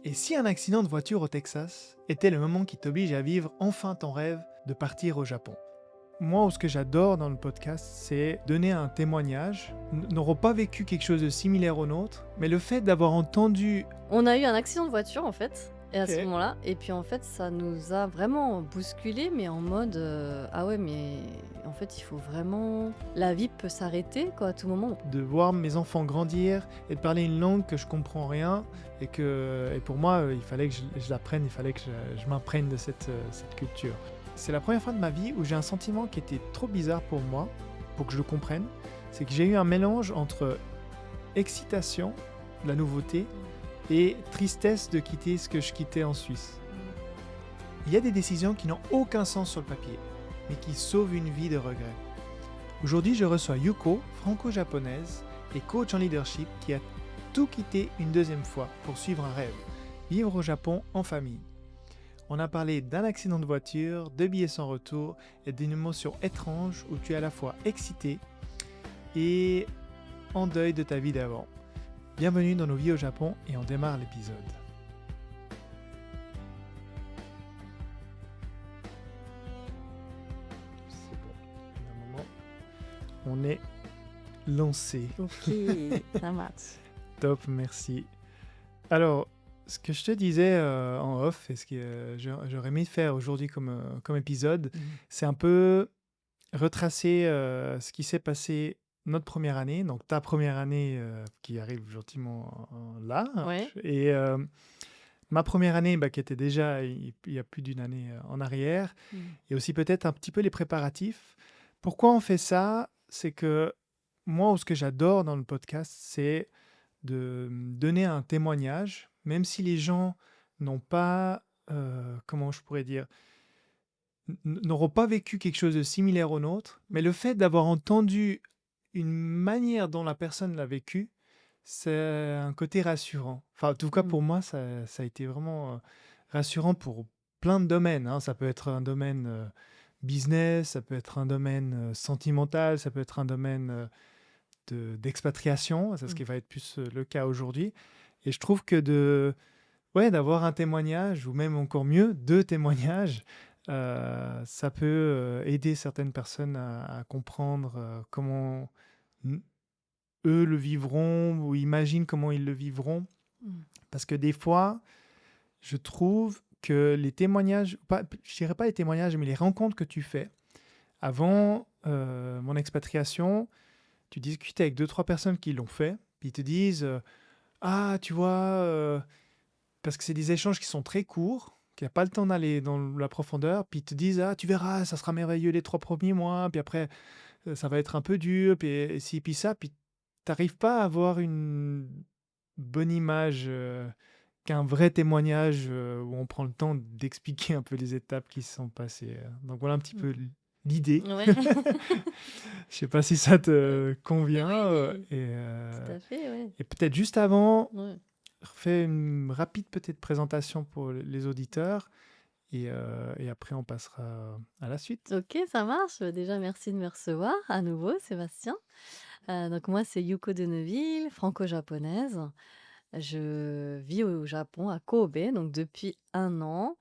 Et si un accident de voiture au Texas était le moment qui t'oblige à vivre enfin ton rêve de partir au Japon? Moi, ce que j'adore dans le podcast, c'est donner un témoignage. N'auront pas vécu quelque chose de similaire au nôtre, mais le fait d'avoir entendu. On a eu un accident de voiture en fait, et à ce Ok. moment-là, et puis en fait ça nous a vraiment bousculé, mais en mode ah ouais, mais en fait il faut vraiment, la vie peut s'arrêter quoi à tout moment. De voir mes enfants grandir et de parler une langue que je comprends rien et pour moi il fallait que je l'apprenne, il fallait que je m'imprègne de cette culture. C'est la première fois de ma vie où j'ai un sentiment qui était trop bizarre pour moi, pour que je le comprenne. C'est que j'ai eu un mélange entre excitation de la nouveauté et tristesse de quitter ce que je quittais en Suisse. Il y a des décisions qui n'ont aucun sens sur le papier, mais qui sauvent une vie de regrets. Aujourd'hui, je reçois Yuko, franco-japonaise et coach en leadership qui a tout quitté une deuxième fois pour suivre un rêve, vivre au Japon en famille. On a parlé d'un accident de voiture, de billets sans retour et d'une émotion étrange où tu es à la fois excité et en deuil de ta vie d'avant. Bienvenue dans nos vies au Japon et on démarre l'épisode. C'est bon, normalement, on est lancé. Ok, ça marche. Top, merci. Alors, ce que je te disais en off, et ce que j'aurais aimé faire aujourd'hui comme épisode, c'est un peu retracer ce qui s'est passé notre première année, donc ta première année qui arrive gentiment là, Ouais. et ma première année qui était déjà il y a plus d'une année en arrière, et aussi peut-être un petit peu les préparatifs. Pourquoi on fait ça? C'est que moi, ce que j'adore dans le podcast, c'est de donner un témoignage, même si les gens n'ont pas, comment je pourrais dire, n'auront pas vécu quelque chose de similaire au nôtre, mais le fait d'avoir entendu une manière dont la personne l'a vécu, c'est un côté rassurant. Enfin, en tout cas, pour moi, ça a été vraiment rassurant pour plein de domaines, hein. Ça peut être un domaine business, ça peut être un domaine sentimental, ça peut être un domaine d'expatriation, c'est ce qui va être plus le cas aujourd'hui. Et je trouve que d'avoir un témoignage, ou même encore mieux, deux témoignages, ça peut aider certaines personnes à comprendre comment eux le vivront, ou imaginent comment ils le vivront. Parce que des fois, je trouve que les témoignages, je dirais pas les témoignages, mais les rencontres que tu fais avant mon expatriation, tu discutes avec deux, trois personnes qui l'ont fait, puis ils te disent ah, tu vois, parce que c'est des échanges qui sont très courts, qu'il n'y a pas le temps d'aller dans la profondeur, puis ils te disent ah, tu verras, ça sera merveilleux les 3 premiers mois, puis après, ça va être un peu dur, puis ci, puis ça, puis t'arrives pas à avoir une bonne image qu'un vrai témoignage où on prend le temps d'expliquer un peu les étapes qui se sont passées. Donc voilà un petit peu l'idée. Ouais. Je sais pas si ça te convient. Oui, Et, tout à fait, ouais. et peut-être juste avant, Ouais. fais une rapide peut-être présentation pour les auditeurs et après on passera à la suite. Ok, ça marche. Déjà, merci de me recevoir à nouveau, Sébastien. Donc moi, c'est Yuko de Neuville, franco-japonaise. Je vis au Japon, à Kobe, donc depuis 1 an.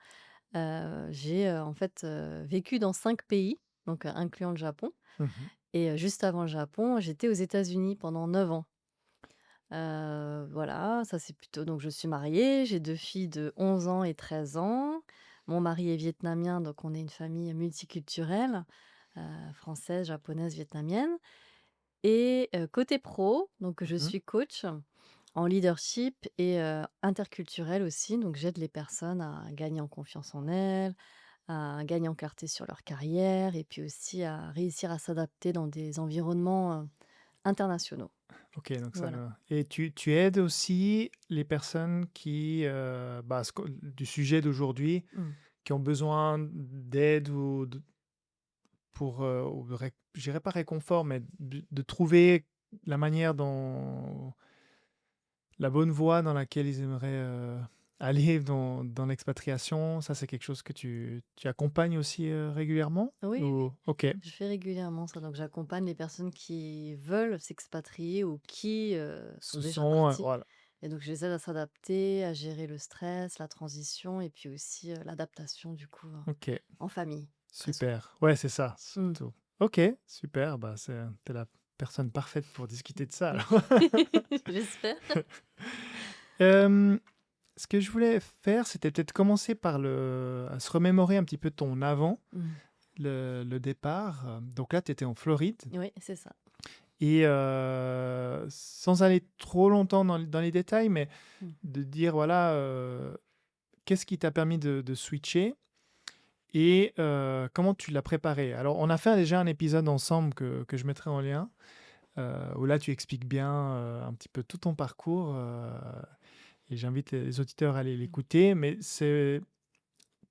J'ai en fait vécu dans 5 pays, donc incluant le Japon. Mhm. Et juste avant le Japon, j'étais aux États-Unis pendant 9 ans. Voilà, ça c'est plutôt, donc je suis mariée, j'ai 2 filles de 11 ans et 13 ans. Mon mari est vietnamien, donc on est une famille multiculturelle, française, japonaise, vietnamienne. Et côté pro, donc je Mhm. suis coach en leadership et interculturel aussi. Donc j'aide les personnes à gagner en confiance en elles, à gagner en clarté sur leur carrière et puis aussi à réussir à s'adapter dans des environnements internationaux. Ok, donc ça Voilà. va. Et tu aides aussi les personnes qui, du sujet d'aujourd'hui, Mmh. qui ont besoin d'aide pour, je dirais pas réconfort, mais de trouver la manière dont, la bonne voie dans laquelle ils aimeraient aller dans l'expatriation. Ça, c'est quelque chose que tu accompagnes aussi régulièrement? Oui, oui, Ok. je fais régulièrement ça. Donc j'accompagne les personnes qui veulent s'expatrier ou qui sont Ce déjà sont, parties. voilà. Et donc je les aide à s'adapter, à gérer le stress, la transition et puis aussi, l'adaptation du coup, OK, en famille, très souvent. super. Ouais, c'est ça, Mmh. surtout. OK, super, bah, tu la personne parfaite pour discuter de ça alors. J'espère. Hem, Ce que je voulais faire, c'était peut-être commencer par à se remémorer un petit peu ton avant, Mmh. le départ. Donc là, tu étais en Floride Oui, c'est ça. et sans aller trop longtemps dans les détails, mais Mmh. de dire, voilà, qu'est-ce qui t'a permis de switcher et comment tu l'as préparé? Alors, on a fait déjà un épisode ensemble que je mettrai en lien, où là, tu expliques bien, un petit peu tout ton parcours, et j'invite les auditeurs à aller Mmh. l'écouter. Mais c'est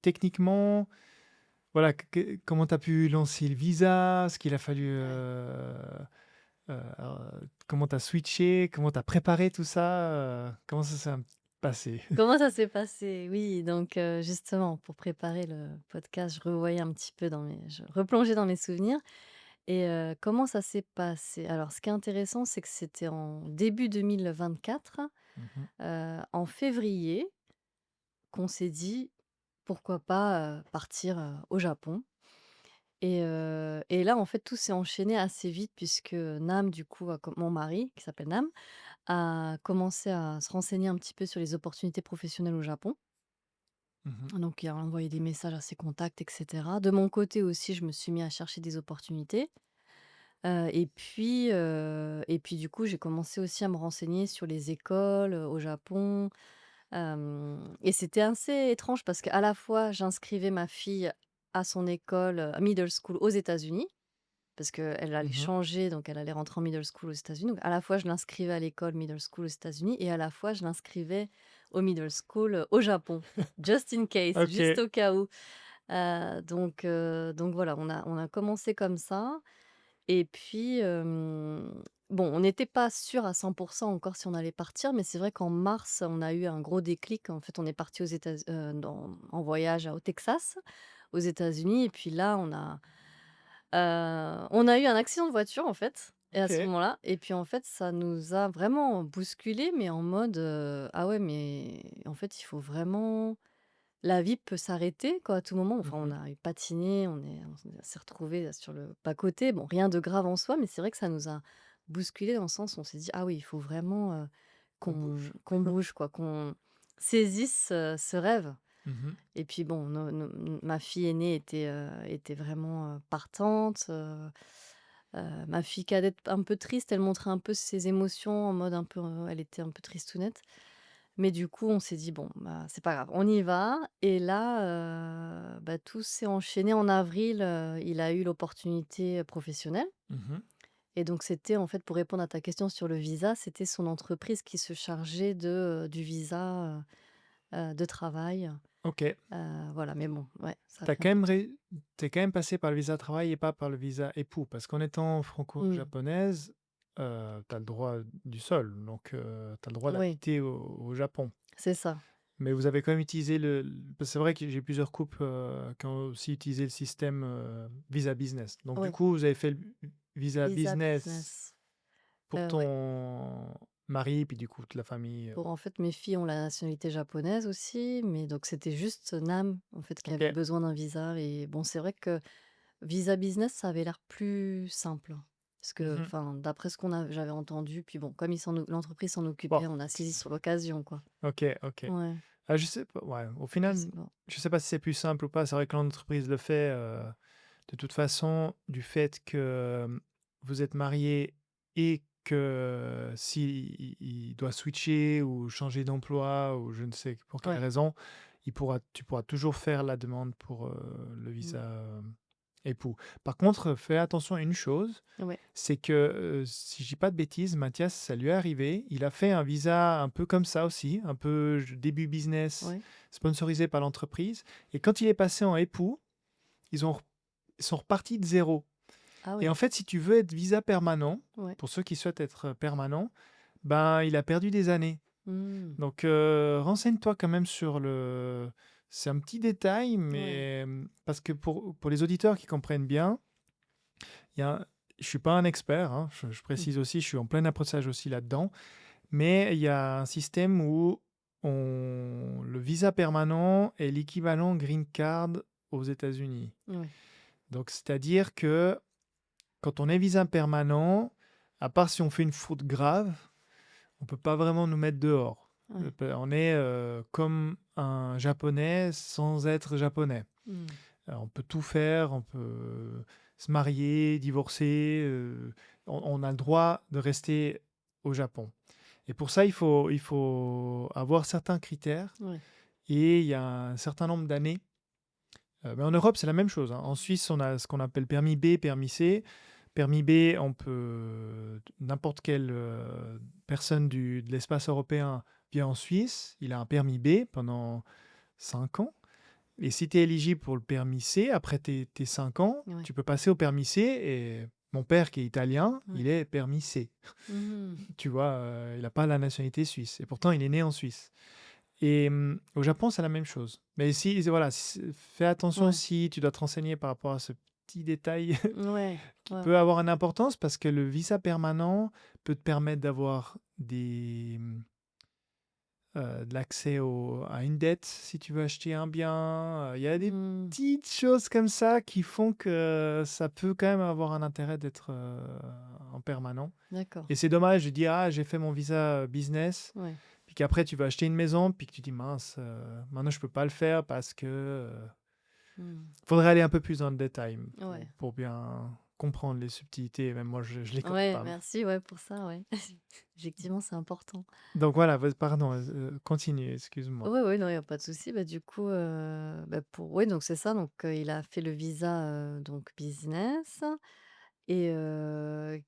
techniquement, voilà, comment tu as pu lancer le visa, ce qu'il a fallu, Ouais. comment tu as switché, comment tu as préparé tout ça, comment ça s'est passé? Comment ça s'est passé? Oui, donc justement pour préparer le podcast, je revoyais un petit peu je replongeais dans mes souvenirs et comment ça s'est passé? Alors ce qui est intéressant, c'est que c'était en début 2024, Mmh. en février, qu'on s'est dit: «Pourquoi pas, partir, au Japon?» Et là, en fait, tout s'est enchaîné assez vite puisque Nam, du coup, mon mari, qui s'appelle Nam, a commencé à se renseigner un petit peu sur les opportunités professionnelles au Japon. Mmh. Donc il a envoyé des messages à ses contacts et cetera. De mon côté aussi, je me suis mis à chercher des opportunités, et puis du coup, j'ai commencé aussi à me renseigner sur les écoles, au Japon, et c'était assez étrange parce qu'à la fois, j'inscrivais ma fille à son école, middle school aux États-Unis. Parce qu'elle allait Mmh. changer, donc elle allait rentrer en middle school aux États-Unis. Donc à la fois, je l'inscrivais à l'école middle school aux États-Unis et à la fois, je l'inscrivais au middle school, au Japon. Just in case, juste OK. au cas où. Donc voilà, on a commencé comme ça et puis, bon, on n'était pas sûr à 100 encore si on allait partir, mais c'est vrai qu'en mars, on a eu un gros déclic. En fait, on est parti aux États en voyage au Texas, aux États-Unis et puis là, on a eu un accident de voiture, en fait et à ce OK. moment-là et puis, en fait, ça nous a vraiment bousculés, mais en mode, «Ah ouais, mais en fait, il faut vraiment la vie peut s'arrêter, quoi, à tout moment». Enfin, on Mmh. a patiné, on s'est retrouvés sur le bas-côté. Bon, rien de grave en soi, mais c'est vrai que ça nous a bousculés dans le sens où on s'est dit: «Ah oui, il faut vraiment, Qu'on qu'on bouge. qu'on bouge, quoi, qu'on saisisse, ce rêve». Mmh. Et puis bon, ma fille aînée était vraiment, partante, ma fille cadette un peu triste, elle montrait un peu ses émotions en mode un peu, elle était un peu tristounette. Mais du coup, on s'est dit: «Bon, bah, c'est pas grave, on y va» et là, bah, tout s'est enchaîné en avril, il a eu l'opportunité, professionnelle Mmh. et donc c'était en fait pour répondre à ta question sur le visa, c'était son entreprise qui se chargeait du visa, de travail. OK. Voilà, mais bon, ouais, ça a Tu pris un peu de temps. Quand même passé par le visa travail et pas par le visa époux, parce qu'en étant Mmh. franco-japonaise, tu as le droit du sol, donc tu as le droit Oui, d'habiter au Japon. c'est ça. Mais vous avez quand même utilisé parce que c'est vrai que j'ai plusieurs couples, qui ont aussi utilisé le système, visa business. Donc du Oui, coup, vous avez fait le visa visa business business. pour Ouais, ton mari, puis du coup toute la famille, pour en fait, mes filles ont la nationalité japonaise aussi, mais donc c'était juste Nam, en fait, qui avait OK. besoin d'un visa et bon, c'est vrai que visa business, ça avait l'air plus simple. Parce que, Mmh. enfin, d'après ce j'avais entendu, puis bon, comme l'entreprise s'en Bon, occupait, on a saisi sur l'occasion, quoi. OK, OK. Ouais, Ah, je sais pas, ouais, au je final, sais pas. je sais pas si c'est plus simple ou pas. C'est vrai que l'entreprise le fait, de toute façon, du fait que, vous êtes mariés et que si il doit switcher ou changer d'emploi ou je ne sais pour quelle Ouais. raison, tu pourras toujours faire la demande pour, le Mmh. visa, époux. Par contre, fais attention à une chose, Ouais. c'est que, si je dis pas de bêtises, Mathias, ça lui est arrivé. Il a fait un visa un peu comme ça aussi, un peu début business, Ouais. sponsorisé par l'entreprise. Et quand il est passé en époux, ils sont repartis de zéro. Ah Et en oui. fait, si tu veux être visa permanent, Ouais. pour ceux qui souhaitent être permanent, ben, il a perdu des années. Mmh. Donc, renseigne-toi quand même sur le. C'est un petit détail, Ouais. mais parce que pour les auditeurs qui comprennent bien, il y a, je suis pas un expert, hein, je Mmh. précise aussi, je suis en plein apprentissage aussi là-dedans, mais il y a un système où le visa permanent est l'équivalent green card aux États-Unis. Ouais. Donc, c'est-à-dire que quand on est visa permanent, à part si on fait une faute grave, on peut pas vraiment nous mettre dehors. Ouais. On est comme un Japonais sans être japonais. Mmh. On peut tout faire, on peut se marier, divorcer, on a le droit de rester au Japon. Et pour ça, il faut avoir certains critères Ouais. et il y a un certain nombre d'années. Mais en Europe, c'est la même chose, hein. En Suisse, on a ce qu'on appelle permis B, permis C. Permis B, n'importe quelle personne de l'espace européen vient en Suisse, il a un permis B pendant 5 ans. Et si tu es éligible pour le permis C, après tes 5 ans, Ouais. tu peux passer au permis C. Et mon père, qui est italien, Ouais. il est permis C. Mmh. Tu vois, il n'a pas la nationalité suisse. Et pourtant, il est né en Suisse. Et au Japon, c'est la même chose. Mais voilà, fais attention Ouais. si tu dois te renseigner par rapport à ce petit détail Ouais. qui Ouais. peut avoir une importance parce que le visa permanent peut te permettre d'avoir de l'accès à une dette si tu veux acheter un bien. Il y a des Mmh. petites choses comme ça qui font que ça peut quand même avoir un intérêt d'être en permanent. D'accord. Et c'est dommage de dire, ah, j'ai fait mon visa business, Ouais. puis qu'après tu vas acheter une maison, puis que tu dis, mince, maintenant je peux pas le faire parce que Mmh. faudrait aller un peu plus dans le détail Ouais. pour bien comprendre les subtilités. Même moi, je les connais Ouais, pas. merci, ouais, pour ça, ouais. Effectivement, c'est important. Donc voilà, pardon, continue, excuse-moi. Ouais, ouais, non, il y a pas de souci. Bah, du coup, ouais, donc c'est ça, donc il a fait le visa, donc business et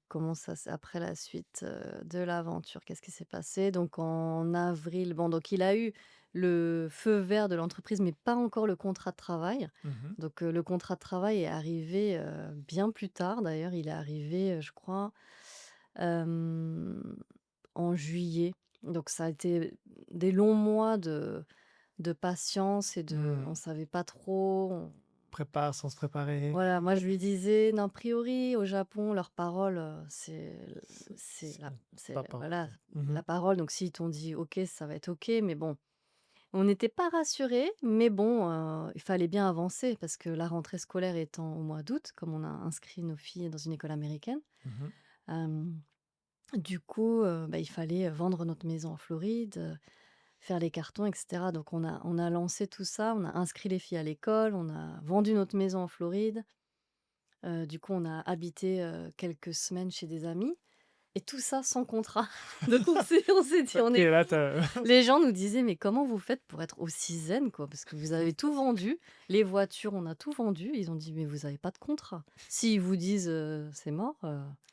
comment ça s'est après la suite, de l'aventure, qu'est-ce qui s'est passé? Donc en avril, bon, donc il a eu le feu vert de l'entreprise, mais pas encore le contrat de travail. Mhm. Donc le contrat de travail est arrivé, bien plus tard d'ailleurs. Il est arrivé, je crois, hem, en juillet. Donc ça a été des longs mois de patience et on savait pas trop, Prépare sans se préparer. voilà, moi je lui disais: «Non, a priori au Japon, leur parole, c'est C'est la pas c'est voilà, parfait. Mhm. la parole, donc s'ils t'ont dit OK, ça va être OK», mais bon, on n'était pas rassurés, mais bon, il fallait bien avancer parce que la rentrée scolaire étant au mois d'août, comme on a inscrit nos filles dans une école américaine, Mhm. hem, du coup, bah, il fallait vendre notre maison en Floride, faire les cartons et cetera. Donc on a lancé tout ça, on a inscrit les filles à l'école, on a vendu notre maison en Floride. Du coup, on a habité, quelques semaines chez des amis et tout ça sans contrat. Donc on s'est dit, Ok, là, les gens nous disaient: «Mais comment vous faites pour être aussi zen, quoi? Parce que vous avez tout vendu, les voitures, on a tout vendu». Ils ont dit: «Mais vous avez pas de contrat». S'ils vous disent, «C'est mort»,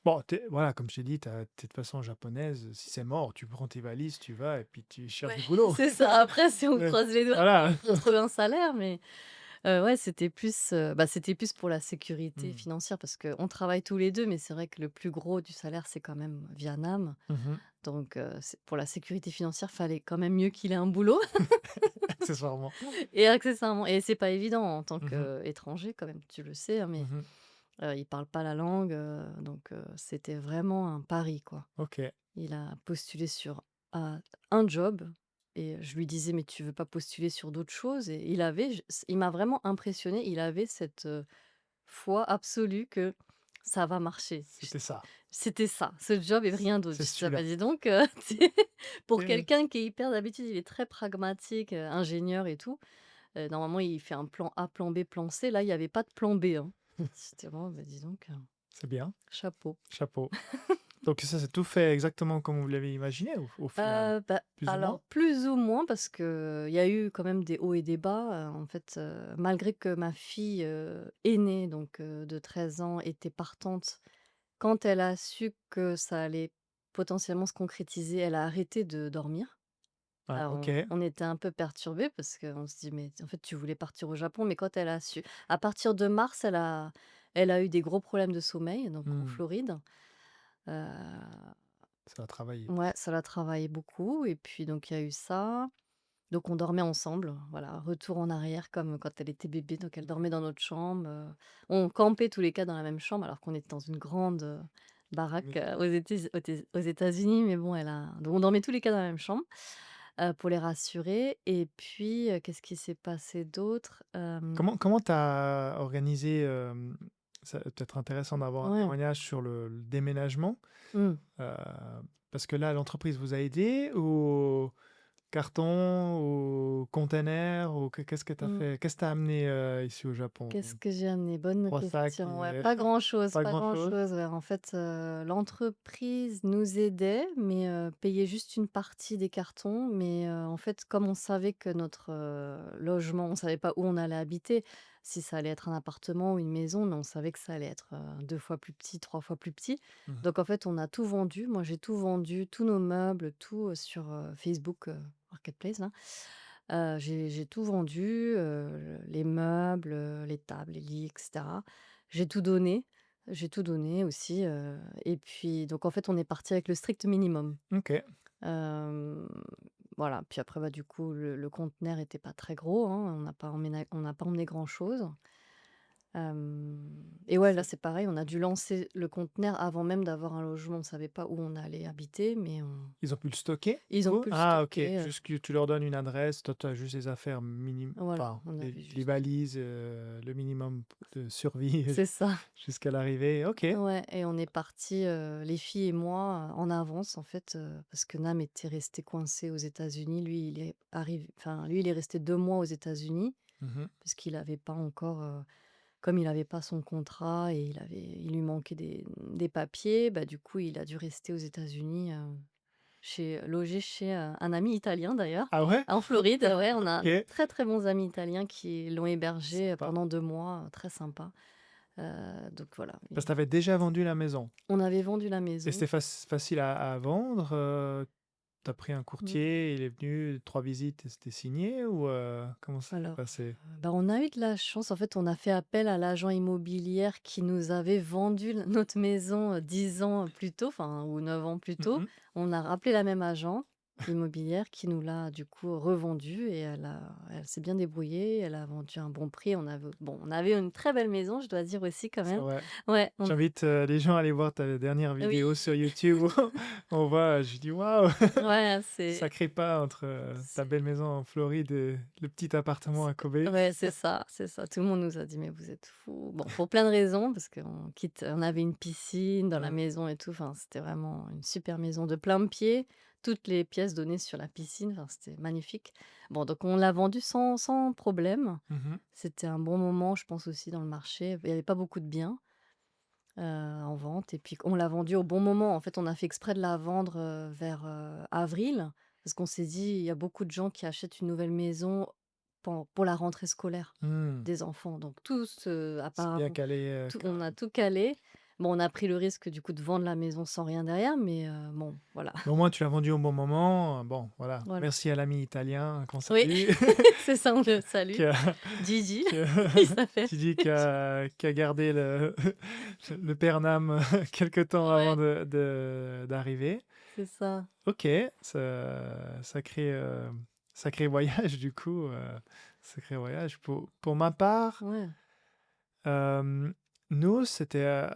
bon, voilà, comme je t'ai dit, t'es de toute façon japonaise. Si c'est mort, tu prends tes valises, tu vas et puis tu cherches ouais, du boulot. c'est ça. Après, si on Ouais. croise les doigts Voilà. pour trouver un salaire, mais ouais, c'était plus pour la sécurité Hmm. financière parce qu'on travaille tous les 2, mais c'est vrai que le plus gros du salaire, c'est quand même Vietnam. Mhm. Donc c'est pour la sécurité financière, fallait quand même mieux qu'il ait un boulot Accessoirement. et accessoirement et c'est pas évident en tant Mhm. qu'étranger quand même, tu le sais, hein, mais Mhm. il parle pas la langue, donc c'était vraiment un pari, quoi. Ok. Il a postulé sur, un job et je lui disais: «Mais tu veux pas postuler sur d'autres choses?» et il m'a vraiment impressionné. Il avait cette, foi absolue que ça va marcher. C'était ça. C'était ça, ce job et rien d'autre. C'est Je dis: «Ah bah, celui-là. dis donc, pour Et, quelqu'un qui est hyper d'habitude, il est très pragmatique, ingénieur et tout, normalement il fait un plan A, plan B, plan C. Là, il y avait pas de plan B, hein». J'étais vraiment: «Bah, dis donc, c'est bien. chapeau». Chapeau. Donc ça, c'est tout fait exactement comme vous l'avez imaginé au final, Bah, plus ou moins? alors plus ou moins parce qu'il y a eu quand même des hauts et des bas, en fait, malgré que ma fille, aînée donc de 13 ans était partante, quand elle a su que ça allait potentiellement se concrétiser, elle a arrêté de dormir. Ouais, Alors ok. on était un peu perturbés parce qu'on se dit: «Mais en fait tu voulais partir au Japon», mais quand elle a su à partir de mars, elle a eu des gros problèmes de sommeil donc en Hmm. Floride. Heu Ça a travaillé. Ouais, ça l'a travaillé beaucoup et puis donc il y a eu ça. Donc on dormait ensemble, voilà, retour en arrière comme quand elle était bébé, donc elle dormait dans notre chambre, on campait tous les 4 dans la même chambre alors qu'on était dans une grande, baraque, Mais aux États-Unis, mais bon, donc on dormait tous les 4 dans la même chambre, pour les rassurer et puis, qu'est-ce qui s'est passé d'autre? comment tu as organisé, ça peut être intéressant d'avoir un Ouais. témoignage sur le déménagement, Mmh. heu, parce que là, l'entreprise vous a aidé au carton, au container, ou qu'est-ce que tu as Mmh. fait? Qu'est-ce que tu as amené, ici au Japon? Qu'est-ce que j'ai amené? Bonne 3 sacs question. Ouais, et pas grand-chose, pas pas grand-chose? grand-chose, ouais. En fait, l'entreprise nous aidait, mais payait juste une partie des cartons. Mais en fait, comme on savait que notre, logement, on savait pas où on allait habiter, si ça allait être un appartement ou une maison, mais on savait que ça allait être, 2 fois plus petit, 3 fois plus petit. Mmh. Donc en fait, on a tout vendu. Moi, j'ai tout vendu, tous nos meubles, tout, sur, Facebook, Marketplace là. J'ai tout vendu, les meubles, les tables, les lits et cetera. J'ai tout donné, j'ai tout donné aussi, et puis donc en fait, on est parti avec le strict minimum. OK. Hem, voilà, puis après, bah, du coup, le conteneur était pas très gros, hein, on n'a pas emmené grand-chose. Et ouais, là, c'est pareil, on a dû lancer le conteneur avant même d'avoir un logement. On savait pas où on allait habiter, mais Ils ont pu le stocker, du ils ont coup? pu le Ah, OK, stocker, juste que tu leur donnes une adresse, toi, tu as juste les affaires voilà, enfin, on les avait les juste valises, le minimum de survie c'est ça. jusqu'à l'arrivée. OK. Ouais et on est partis, les filles et moi, en avance en fait, parce que Nam était resté coincé aux États-Unis. Lui, il est resté 2 mois aux États-Unis Mmh. parce qu'il avait pas encore, comme il avait pas son contrat et il lui manquait des papiers, bah, du coup, il a dû rester aux États-Unis, logé chez, un ami italien d'ailleurs, Ah ouais? en Floride. Ouais, on a OK, très, très bons amis italiens qui l'ont hébergé, sympa. pendant 2 mois, très sympa. Donc voilà, Parce que tu avais déjà vendu la maison on avait vendu la et maison. c'était facile à vendre, tu as pris un Mmh. courtier, il est venu, 3 visites et c'était signé, ou comment ça s'est Alors, passé? bah, on a eu de la chance. En fait, on a fait appel à l'agent immobilière qui nous avait vendu notre maison, 10 ans plus tôt, enfin, ou 9 ans plus tôt. Mmh. On a rappelé la même agent immobilière qui nous l'a du coup revendue et elle s'est bien débrouillée. Elle a vendu à un bon prix. On avait une très belle maison, je dois dire aussi quand C'est même. vrai. Ouais, J'invite, les gens à aller voir ta dernière oui, vidéo sur YouTube où on voit, je dis: «Waouh!» ouais, c'est Sacré pas entre, ta belle maison en Floride et le petit appartement C'est à Kobe. ouais, c'est ça, c'est ça. Tout le monde nous a dit: «Mais vous êtes fous». Bon, pour plein de raisons, parce on avait une piscine dans la Mmh. maison et tout, enfin, c'était vraiment une super maison de plain-pied. Toutes les pièces donnaient sur la piscine, enfin, c'était magnifique. Bon, donc on l'a vendu sans problème. Mmh. C'était un bon moment, je pense aussi dans le marché. Il y avait pas beaucoup de biens, en vente et puis on l'a vendu au bon moment. En fait, on a fait exprès de la vendre, vers, avril, parce qu'on s'est dit: «Il y a beaucoup de gens qui achètent une nouvelle maison pour la rentrée scolaire Mmh. des enfants». Donc tous, C'est bien apparemment, calé, on a tout calé. Bon, on a pris le risque du coup de vendre la maison sans rien derrière, mais bon, voilà. mais au moins tu l'as vendu au bon moment, bon voilà. Voilà. Merci à l'ami italien qu'on Oui, salue c'est ça, on le salue. qui a Gigi, qui a il s'appelle. qui a gardé le père Nam quelque temps avant Ouais, d'arriver. c'est ça. OK, sacré, sacré voyage du coup, sacré voyage. Pour ma part, Ouais. hem, nous, c'était,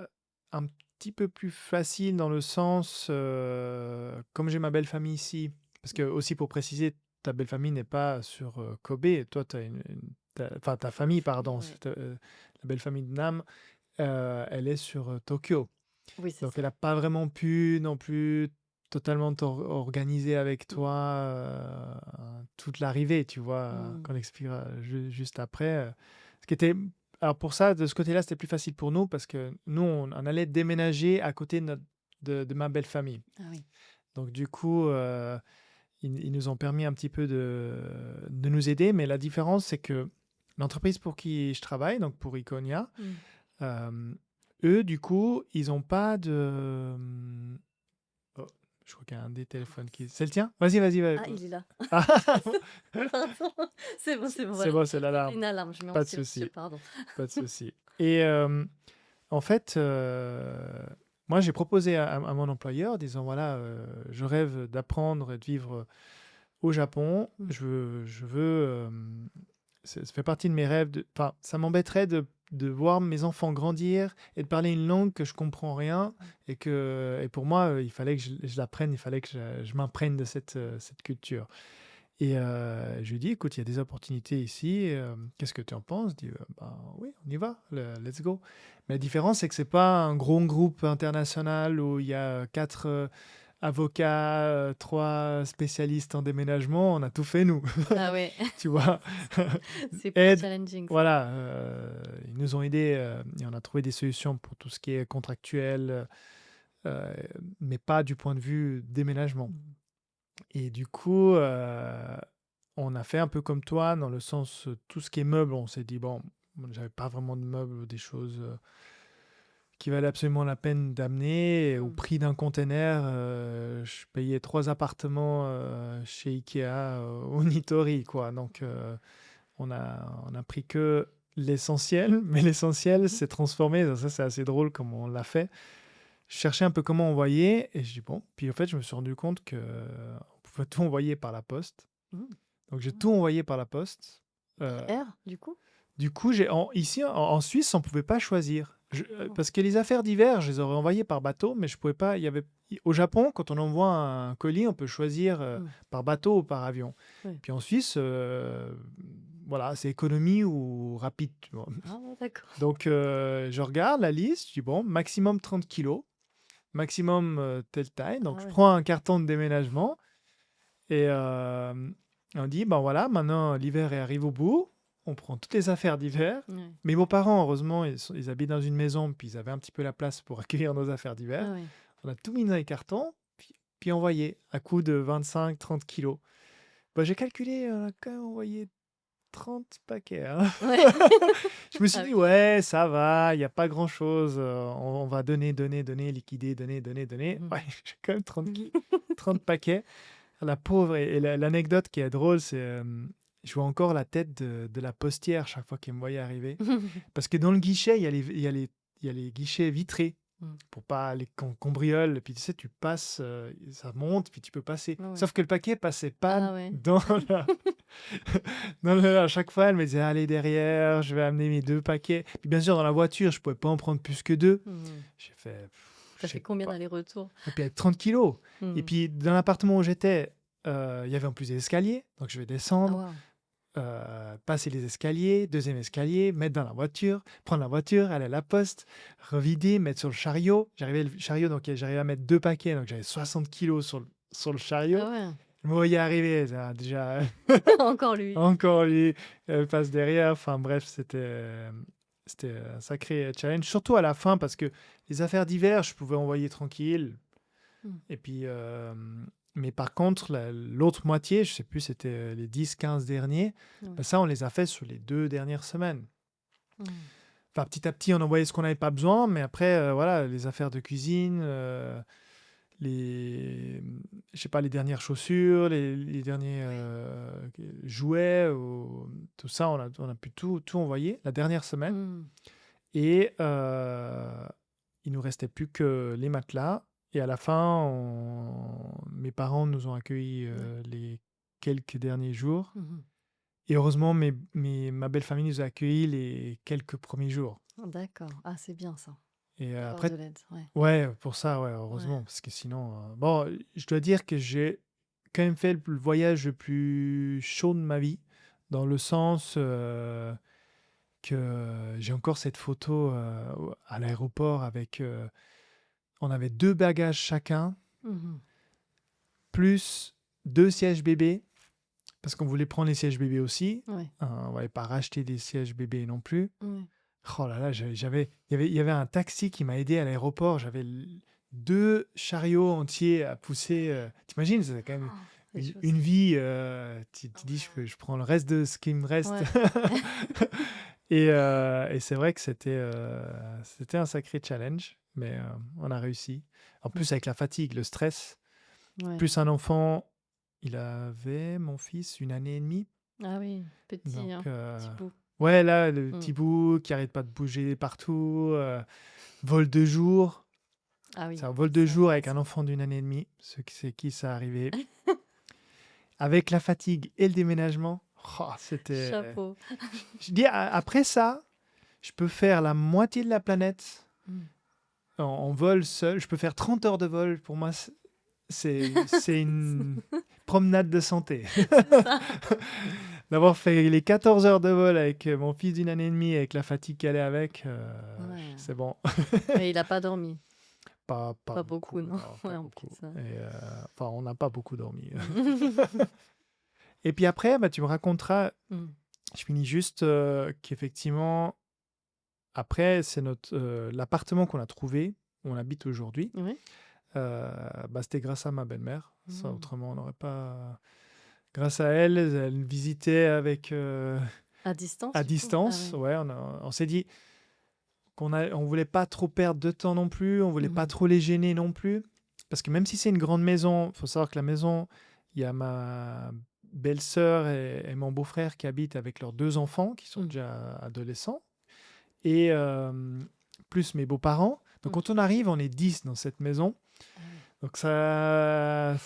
un petit peu plus facile dans le sens, comme j'ai ma belle famille ici, parce que aussi pour préciser, ta belle famille n'est pas sur, Kobe. Toi, tu as enfin ta famille pardon, Ouais. la belle famille de Nam, elle est sur, Tokyo. Oui, c'est Donc ça. elle a pas vraiment pu non plus totalement organiser avec Mmh. toi, toute l'arrivée, tu vois? Mmh. Qu'on expliquera juste après, ce qui était alors pour ça, de ce côté-là, c'était plus facile pour nous parce que nous, on allait déménager à côté de ma belle famille. Ah oui. Donc du coup, ils nous ont permis un petit peu de nous aider, mais la différence, c'est que l'entreprise pour qui je travaille, donc pour Iconia, Mmh. Hem, eux, du coup, ils ont pas de, oh, je crois qu'il y a un des Ah téléphones qui mince. c'est le tien? Vas-y, vas-y, Ah, il est là. ah! Pardon. C'est bon, C'est voilà. bon, c'est C'était l'alarme. une alarme, je mets en Pas de silencieux, souci, pardon. pas de souci et en fait, moi, j'ai proposé à mon employeur disant: «Voilà, je rêve d'apprendre et de vivre au Japon. Mmh. Je veux, ça fait partie de mes rêves de enfin, ça m'embêterait de voir mes enfants grandir et de parler une langue que je comprends rien et pour moi, il fallait que je l'apprenne, il fallait que je m'imprègne de cette culture. Et je lui dis, écoute, il y a des opportunités ici, qu'est-ce que tu en penses? Il dit, bah oui, on y va, let's go. Mais la différence, c'est que c'est pas un gros groupe international où il y a quatre avocats, trois spécialistes en déménagement, on a tout fait nous, Ah ouais, tu vois. c'est plus Aide, challenging ça. voilà, ils nous ont aidés et on a trouvé des solutions pour tout ce qui est contractuel, euh, mais pas du point de vue déménagement. Mhm. Et du coup, on a fait un peu comme toi, dans le sens, tout ce qui est meubles, on s'est dit, bon, j'avais pas vraiment de meubles, des choses qui valaient absolument la peine d'amener. Et au Mm. prix d'un container, je payais 3 appartements chez Ikea au Nitori, quoi. Donc, on a pris que l'essentiel, mais l'essentiel Mhm. s'est transformé. Ça, c'est assez drôle comment on l'a fait. Je cherchais un peu comment envoyer et je dis bon. Puis en fait, je me suis rendu compte que on pouvait tout envoyer par la poste. Mm. Donc j'ai tout envoyé par la poste. Par Euh, air, du coup? du coup, ici en Suisse, on pouvait pas choisir. Oh. Parce que les affaires d'hiver, je les aurais envoyées par bateau, mais je pouvais pas. Au Japon, quand on envoie un colis, on peut choisir Mm. par bateau ou par avion. Ouais. Puis en Suisse, voilà, c'est économie ou rapide, tu vois. Ah ouais, d'accord. Donc je regarde la liste, je dis bon, maximum 30 kilos, maximum telle taille. Donc Ah je ouais. prends un carton de déménagement et on dit ben voilà, maintenant l'hiver arrive au bout, on prend toutes les affaires d'hiver. Ouais. Mais nos parents, heureusement, ils habitent dans une maison, puis ils avaient un petit peu la place pour accueillir nos affaires d'hiver. Ah ouais. On a tout mis dans les cartons, puis envoyé à coût de 25-30 kilos. Bah, j'ai calculé, on a quand même envoyé 30 paquets, hein. Ouais. Je me suis Ah dit, oui. ouais, ça va, il n'y a pas grand-chose. On va donner, liquider, donner. Mhm. Ouais, j'ai quand même 30 paquets. La pauvre, et l'anecdote qui est drôle, c'est je vois encore la tête de la postière chaque fois qu'elle me voyait arriver. Parce que dans le guichet, il y a les guichets vitrés Mm. pour pas les cambrioles. Puis tu sais, tu passes, ça monte, puis tu peux passer. Ah ouais. Sauf que le paquet passait pas Ah ouais. dans la, à chaque fois, elle me disait, allez derrière, je vais amener mes 2 paquets. Puis bien sûr, dans la voiture, je pouvais pas en prendre plus que 2. Mm. J'ai fait, Ça je fait sais combien pas. d'allers-retours? Et puis avec 30 kilos. Et Mm. puis dans l'appartement où j'étais, il y avait en plus des escaliers. Donc je vais Ah descendre, waouh. passer les escaliers, deuxième escalier, mettre dans la voiture, prendre la voiture, aller à la poste, revider, mettre sur le chariot. J'arrivais le chariot, donc j'arrivais à mettre 2 paquets. Donc j'avais 60 kilos sur le chariot. Ah ouais. Je me voyais arriver, ça, déjà. Encore lui. Encore lui, elle passe derrière. Enfin bref, c'était un sacré challenge, surtout à la fin parce que les affaires d'hiver, je pouvais envoyer tranquille. Mm. Et puis, mais par contre, l'autre moitié, je sais plus, c'était les 10-15 derniers, Ouais. ben ça, on les a fait sur les 2 dernières semaines. Mm. Enfin, petit à petit, on envoyait ce qu'on n'avait pas besoin, mais après, voilà, les affaires de cuisine, je sais pas, les dernières chaussures, les derniers jouets, tout ça, on a pu tout envoyer la dernière semaine. Mm. Et il nous restait plus que les matelas. Et à la fin, mes parents nous ont accueillis Ouais. les quelques derniers jours. Mhm. Et heureusement, ma belle famille nous a accueillis les quelques premiers jours. D'accord. Ah, c'est bien ça. Et D'avoir après, de l'aide. Ouais. ouais, pour ça, ouais, Ouais. heureusement, parce que sinon, bon, je dois dire que j'ai quand même fait le voyage le plus chaud de ma vie, dans le sens que j'ai encore cette photo à l'aéroport avec, on avait 2 bagages chacun, Mhm. plus 2 sièges bébés, parce qu'on voulait prendre les sièges bébés aussi. Ouais. On n'avait pas racheté des sièges bébés non plus. Ouais. Oh là là, il y avait un taxi qui m'a aidé à l'aéroport. J'avais 2 chariots entiers à pousser. T'imagines, c'est quand même Oh, c'est une, chaud une ça. vie. Tu Ah dis, ouais, je prends le reste de ce qui me reste. ouais. Et c'est vrai que c'était un sacré challenge, mais on a réussi. En Ouais. plus, avec la fatigue, le stress, Ouais. plus un enfant, il avait, mon fils, 1 année et demie. Ah oui, petit, Donc, hein. Petit bout. ouais, là, le Mm. petit bout qui arrête pas de bouger partout, vol de jour. Ah C'est oui, un vol de ça, jour pas avec un facile. enfant d'1 année et demie. C'est qui ça arrivé. Avec la fatigue et le déménagement, oh, c'était. Chapeau. Je dis, après ça, je peux faire la moitié de la planète Mmh. en vol seul. Je peux faire 30 heures de vol. Pour moi, c'est une promenade de santé. C'est ça. D'avoir fait les 14 heures de vol avec mon fils d'une année et demie, avec la fatigue qu'elle est avec, Ouais. c'est bon. Mais il a pas dormi? Pas Pas beaucoup, beaucoup, non? non, pas Ouais, en plus, beaucoup. Et, enfin, on n'a pas beaucoup dormi. Et puis après, tu me raconteras, Mmh. je finis juste qu'effectivement, après, c'est l'appartement qu'on a trouvé, où on habite aujourd'hui. Oui. C'était grâce à ma belle-mère. Ça, Mmh. autrement, on n'aurait pas. Grâce à elle, elle visitait avec À distance, à du coup? Ah distance. ouais. Ouais, on s'est dit on voulait pas trop perdre de temps non plus, on voulait pas Mmh. trop les gêner non plus, parce que même si c'est une grande maison, faut savoir que la maison, il y a ma belle-sœur et mon beau-frère qui habitent avec leurs 2 enfants qui sont Mmh. déjà adolescents et plus mes beaux-parents. Donc Mmh. quand on arrive, on est 10 dans cette maison. Ah oui. Donc ça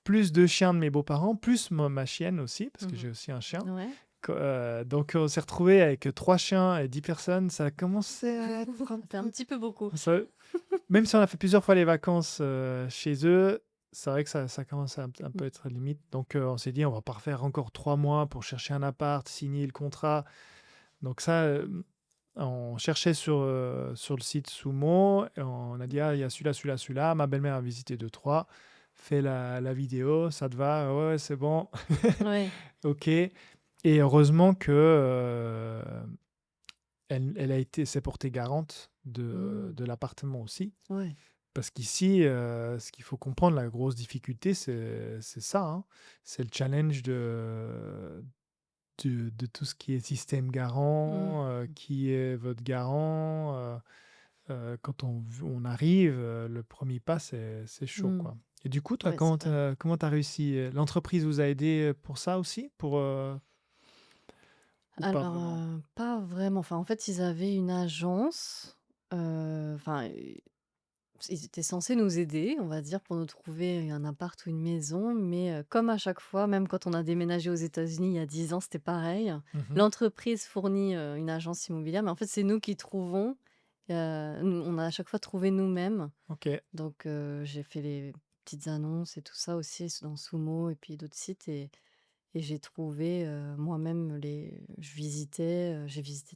plus de chiens de mes beaux-parents, plus ma chienne aussi, parce que Mmh. j'ai aussi un chien. Ouais. Donc on s'est retrouvé avec 3 chiens et 10 personnes. Ça a commencé à être un Ça fait un peu... petit peu beaucoup. Même si on a fait plusieurs fois les vacances chez eux, c'est vrai que ça commence à un peu Mmh. être limite. Donc on s'est dit, on va pas refaire encore 3 mois pour chercher un appart, signer le contrat. Donc ça, on cherchait sur le site Sumo. Et on a dit, ah, il y a celui-là, celui-là, celui-là. Ma belle-mère a visité 2 trois, fait la vidéo, ça te va? Ouais, ouais, c'est bon. Ouais. Ok. Et heureusement que s'est portée garante Mmh. de l'appartement aussi. Ouais. Parce qu'ici, ce qu'il faut comprendre, la grosse difficulté, c'est ça, hein. C'est le challenge de tout ce qui est système Mmh. garant, qui est votre garant. Quand on arrive, le premier pas, c'est chaud, Mmh. quoi. Et du coup, toi, Ouais, c'est vrai. comment t'as réussi? L'entreprise vous a aidé pour ça aussi? Ou pas Alors, vraiment? pas vraiment. Enfin, en fait, ils avaient une agence, enfin, ils étaient censés nous aider, on va dire, pour nous trouver un appart ou une maison, mais comme à chaque fois, même quand on a déménagé aux États-Unis il y a 10 ans, c'était pareil. Mhm. L'entreprise fournit, une agence immobilière, mais en fait, c'est nous qui trouvons, nous on a à chaque fois trouvé nous-mêmes. Ok. Donc j'ai fait les petites annonces et tout ça aussi dans Sumo et puis d'autres sites et j'ai trouvé, moi-même j'ai visité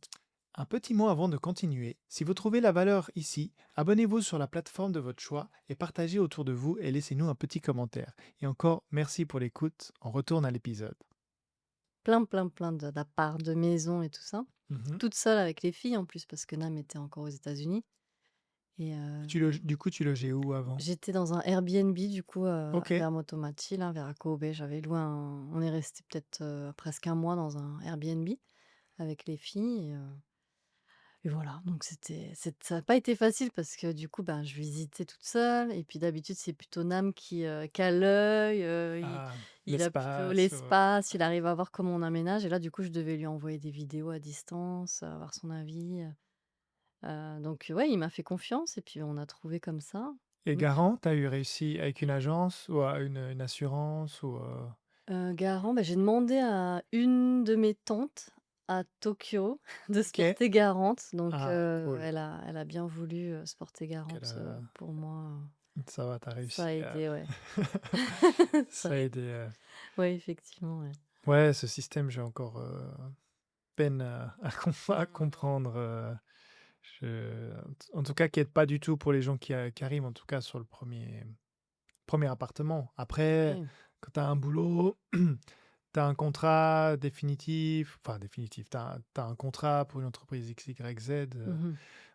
t Un petit mot avant de continuer. Si vous trouvez la valeur ici, abonnez-vous sur la plateforme de votre choix et partagez autour de vous et laissez-nous un petit commentaire. Et encore, merci pour l'écoute. On retourne à l'épisode. plein, plein, plein d'apparts, de maisons et tout ça. Mhm. Toute seule avec les filles en plus parce que Nam était encore aux États-Unis et Du coup, tu logeais où avant? j'étais dans un Airbnb du coup, Ok. vers Motomachi là, vers Kobe. J'avais loué un On est resté peut-être, presque un mois dans un Airbnb avec les filles et voilà, donc ça a pas été facile parce que du coup, ben, je visitais toute seule et puis d'habitude, c'est plutôt Nam qui a l'œil, Ah, il a plutôt l'espace. l'espace, il arrive à voir comment on aménage et là, du coup, je devais lui envoyer des vidéos à distance, avoir son avis, donc ouais, il m'a fait confiance et puis on a trouvé comme ça. Et Mmh. garant, t'as eu réussi avec une agence ou une assurance ou Garant, bah, j'ai demandé à une de mes tantes à Tokyo de se Ok. porter garante, donc Ah, cool. elle a bien voulu, se porter Qu'elle garante, a- pour moi. Ça va, t'as Ça réussi. a aidé, ouais. Ça Ça a aidé. Ouais, effectivement, ouais. Ouais, ce système, j'ai encore peine à Mmh. comprendre. En tout cas, qui aide pas du tout pour les gens qui arrivent, en tout cas sur le premier appartement. Après, Oui. quand tu as un boulot, tu as un contrat définitif, enfin définitif, tu as un contrat pour une entreprise XYZ. Mmh.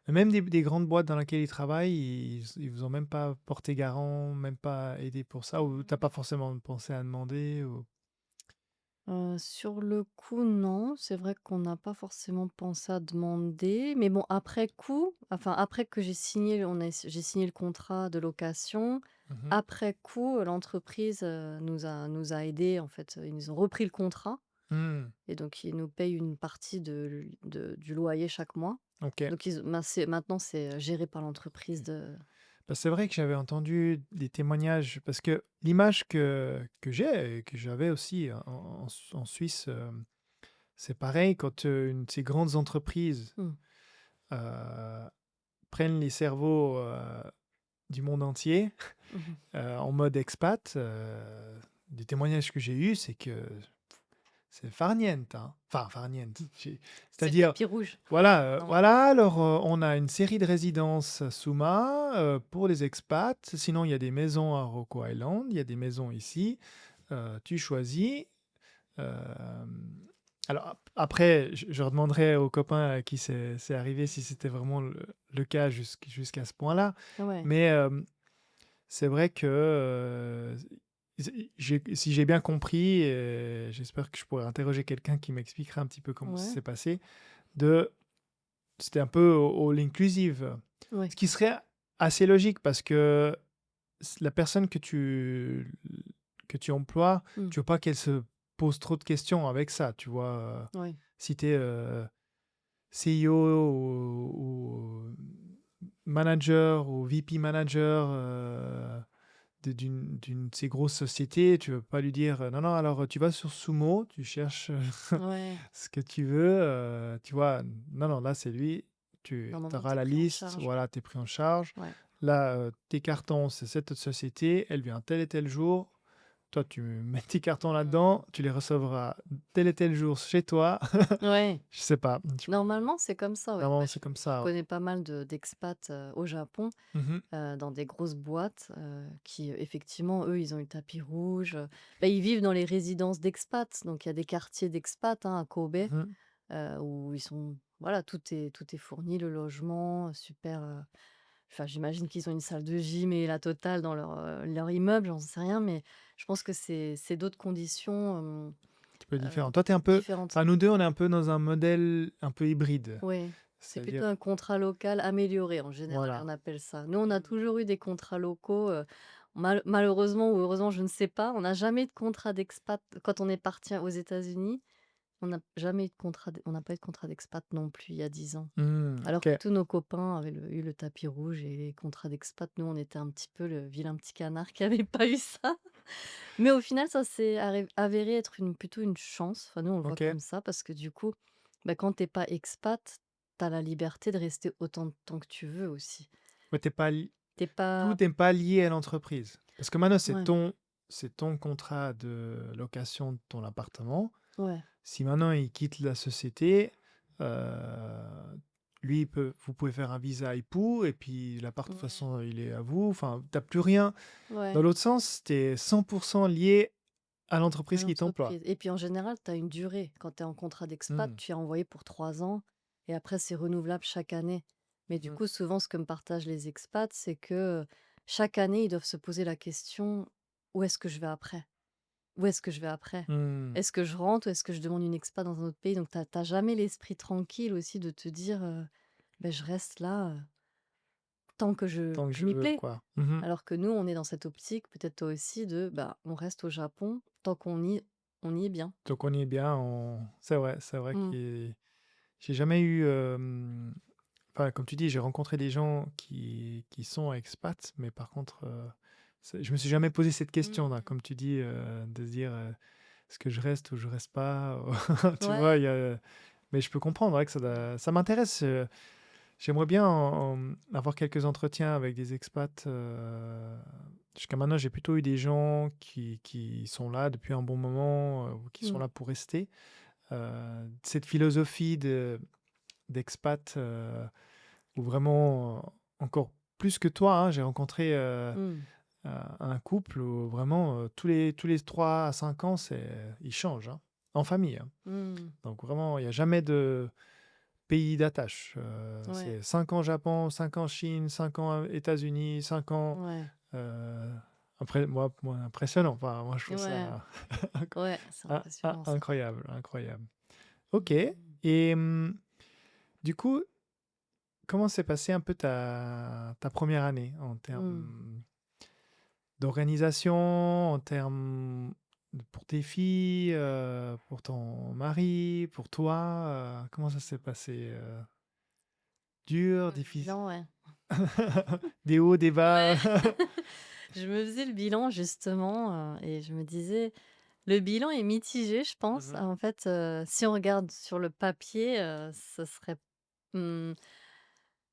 Mais même des grandes boîtes dans lesquelles ils travaillent, ils vous ont même pas porté garant, même pas aidé pour ça, ou t'as pas forcément pensé à demander. Sur le coup, non, c'est vrai qu'on n'a pas forcément pensé à demander, mais bon, après coup, enfin, après que j'ai signé le contrat de location, Mhm. après coup, l'entreprise, nous a aidés, en fait, ils nous ont repris le contrat Hmm, et donc ils nous payent une partie du loyer chaque mois. ok. Donc maintenant, c'est géré par l'entreprise de C'est vrai que j'avais entendu des témoignages, parce que l'image que j'ai, et que j'avais aussi en Suisse, c'est pareil quand ces grandes entreprises Mmh. euh, prennent les cerveaux du monde entier Mmh. en mode expat. Des témoignages que j'ai eus, c'est que c'est farniente, hein. Enfin, farniente. C'est le C'est-à-dire, tapis rouge. voilà, Non. voilà, alors on a une série de résidences à Suma pour les expats. Sinon, il y a des maisons à Rocco Island, il y a des maisons ici. Tu choisis. Euh, alors après, je redemanderai aux copains à qui c'est arrivé si c'était vraiment le cas jusqu'à ce point-là. Ouais. Mais c'est vrai que si j'ai bien compris, et j'espère que je pourrai interroger quelqu'un qui m'expliquera un petit peu comment ça Ouais. s'est passé, de, c'était un peu all inclusive. Ouais. Ce qui serait assez logique parce que la personne que tu emploies, Mmh. tu veux pas qu'elle se pose trop de questions avec ça, tu vois. Ouais. Si tu es CEO ou manager ou VP manager d'une de ces grosses sociétés, tu veux pas lui dire non, non, alors tu vas sur Sumo, tu cherches Ouais. ce que tu veux, tu vois. Non, non, là c'est lui, tu Normalement, auras tu es la pris en liste, charge. voilà, tu es pris en charge. Ouais. Là, tes cartons, c'est cette autre société, elle vient tel et tel jour. Toi, tu mets tes cartons Mmh. là-dedans, tu les recevras tel et tel jour chez toi. Ouais. Je sais pas. Normalement, c'est comme ça, ouais. Bah, Normalement, c'est comme je ça. Ouais. connais pas mal d'expats, au Japon, Mhm, dans des grosses boîtes, qui, effectivement, eux, ils ont eu le tapis rouge, bah, ils vivent dans les résidences d'expats, donc il y a des quartiers d'expats, hein, à Kobe, mhm. où ils sont voilà, tout est fourni, le logement, super, enfin, j'imagine qu'ils ont une salle de gym et la totale dans leur immeuble, j'en sais rien, mais je pense que c'est d'autres conditions, Un petit peu différent. Toi, t'es un peu. différentes. Enfin, nous deux, on est un peu dans un modèle un peu hybride. Oui, c'est C'est-à-dire, plutôt un contrat local amélioré en général, voilà. on appelle ça. Nous, on a toujours eu des contrats locaux, malheureusement ou heureusement, je ne sais pas, on n'a jamais eu de contrat d'expat quand on est parti aux États-Unis, on n'a pas eu de contrat d'expat non plus il y a 10 ans. Alors Ok. que tous nos copains avaient eu le tapis rouge et les contrats d'expat, nous, on était un petit peu le vilain petit canard qui avait pas eu ça. Mais au final, ça s'est avéré être plutôt une chance. Enfin, nous, on le voit Ok. comme ça parce que du coup, bah, quand t'es pas expat, tu as la liberté de rester autant de temps que tu veux aussi. Ouais, T'es pas. tout n'est pas lié à l'entreprise. Parce que maintenant, Ouais, c'est ton contrat de location de ton appartement. ouais, Si maintenant il quitte la société, euh, lui, vous pouvez faire un visa époux, et puis l'appart, de toute ouais, façon, il est à vous. Enfin, t'as plus rien. Dans ouais, l'autre sens, tu es 100% lié à à l'entreprise qui t'emploie. l'entreprise. Et puis en général, tu as une durée. Quand tu es en contrat d'expat, Hmm. tu es envoyé pour 3 ans et après, c'est renouvelable chaque année. Mais du Mhm. coup, souvent, ce que me partagent les expats, c'est que chaque année, ils doivent se poser la question, où est-ce que je vais après? Où est-ce que je vais après? Hmm. Est-ce que je rentre ou est-ce que je demande une expat dans un autre pays? Donc tu as jamais l'esprit tranquille aussi de te dire, «Beh, je reste là, tant que je Tant que je je m'y veux, plais». quoi. Mhm. Alors que nous, on est dans cette optique, peut-être toi aussi, de, bah, on reste au Japon tant qu'on y est bien. Donc on y est bien. C'est vrai Mmh. que j'ai jamais eu. Enfin, comme tu dis, j'ai rencontré des gens qui sont expats, mais par contre, je me suis jamais posé cette question, là, Mmh. comme tu dis, de se dire est-ce que je reste ou je reste pas. Tu Ouais. vois, mais je peux comprendre ouais, que ça m'intéresse. J'aimerais bien avoir quelques entretiens avec des expats. Jusqu'à maintenant, j'ai plutôt eu des gens qui sont là depuis un bon moment ou qui sont Mmh. là pour rester. Cette philosophie d'expat, où vraiment, encore plus que toi, hein, j'ai rencontré Mmh. un couple où vraiment, tous les 3 à 5 ans, ils changent, hein, en famille. Hein. Mmh. Donc vraiment, il n'y a jamais de pays d'attache. Ouais. C'est 5 ans Japon, 5 ans Chine, 5 ans États-Unis, 5 ans. Ouais. euh, Après, moi, impressionnant. Enfin, moi, je trouve Ouais. ça Ouais, c'est impressionnant ça. incroyable, incroyable. Ok. Mmh. Et du coup, comment s'est passée un peu ta première année en Mmh. termes d'organisation, en termes pour tes filles, pour ton mari, pour toi? Comment ça s'est passé? Dur, Le difficile? bilan, ouais. Des hauts, des bas? Ouais. Je me faisais le bilan justement, et je me disais: Le bilan est mitigé, je pense. Mmh. En fait, si on regarde sur le papier, ce serait, mmh,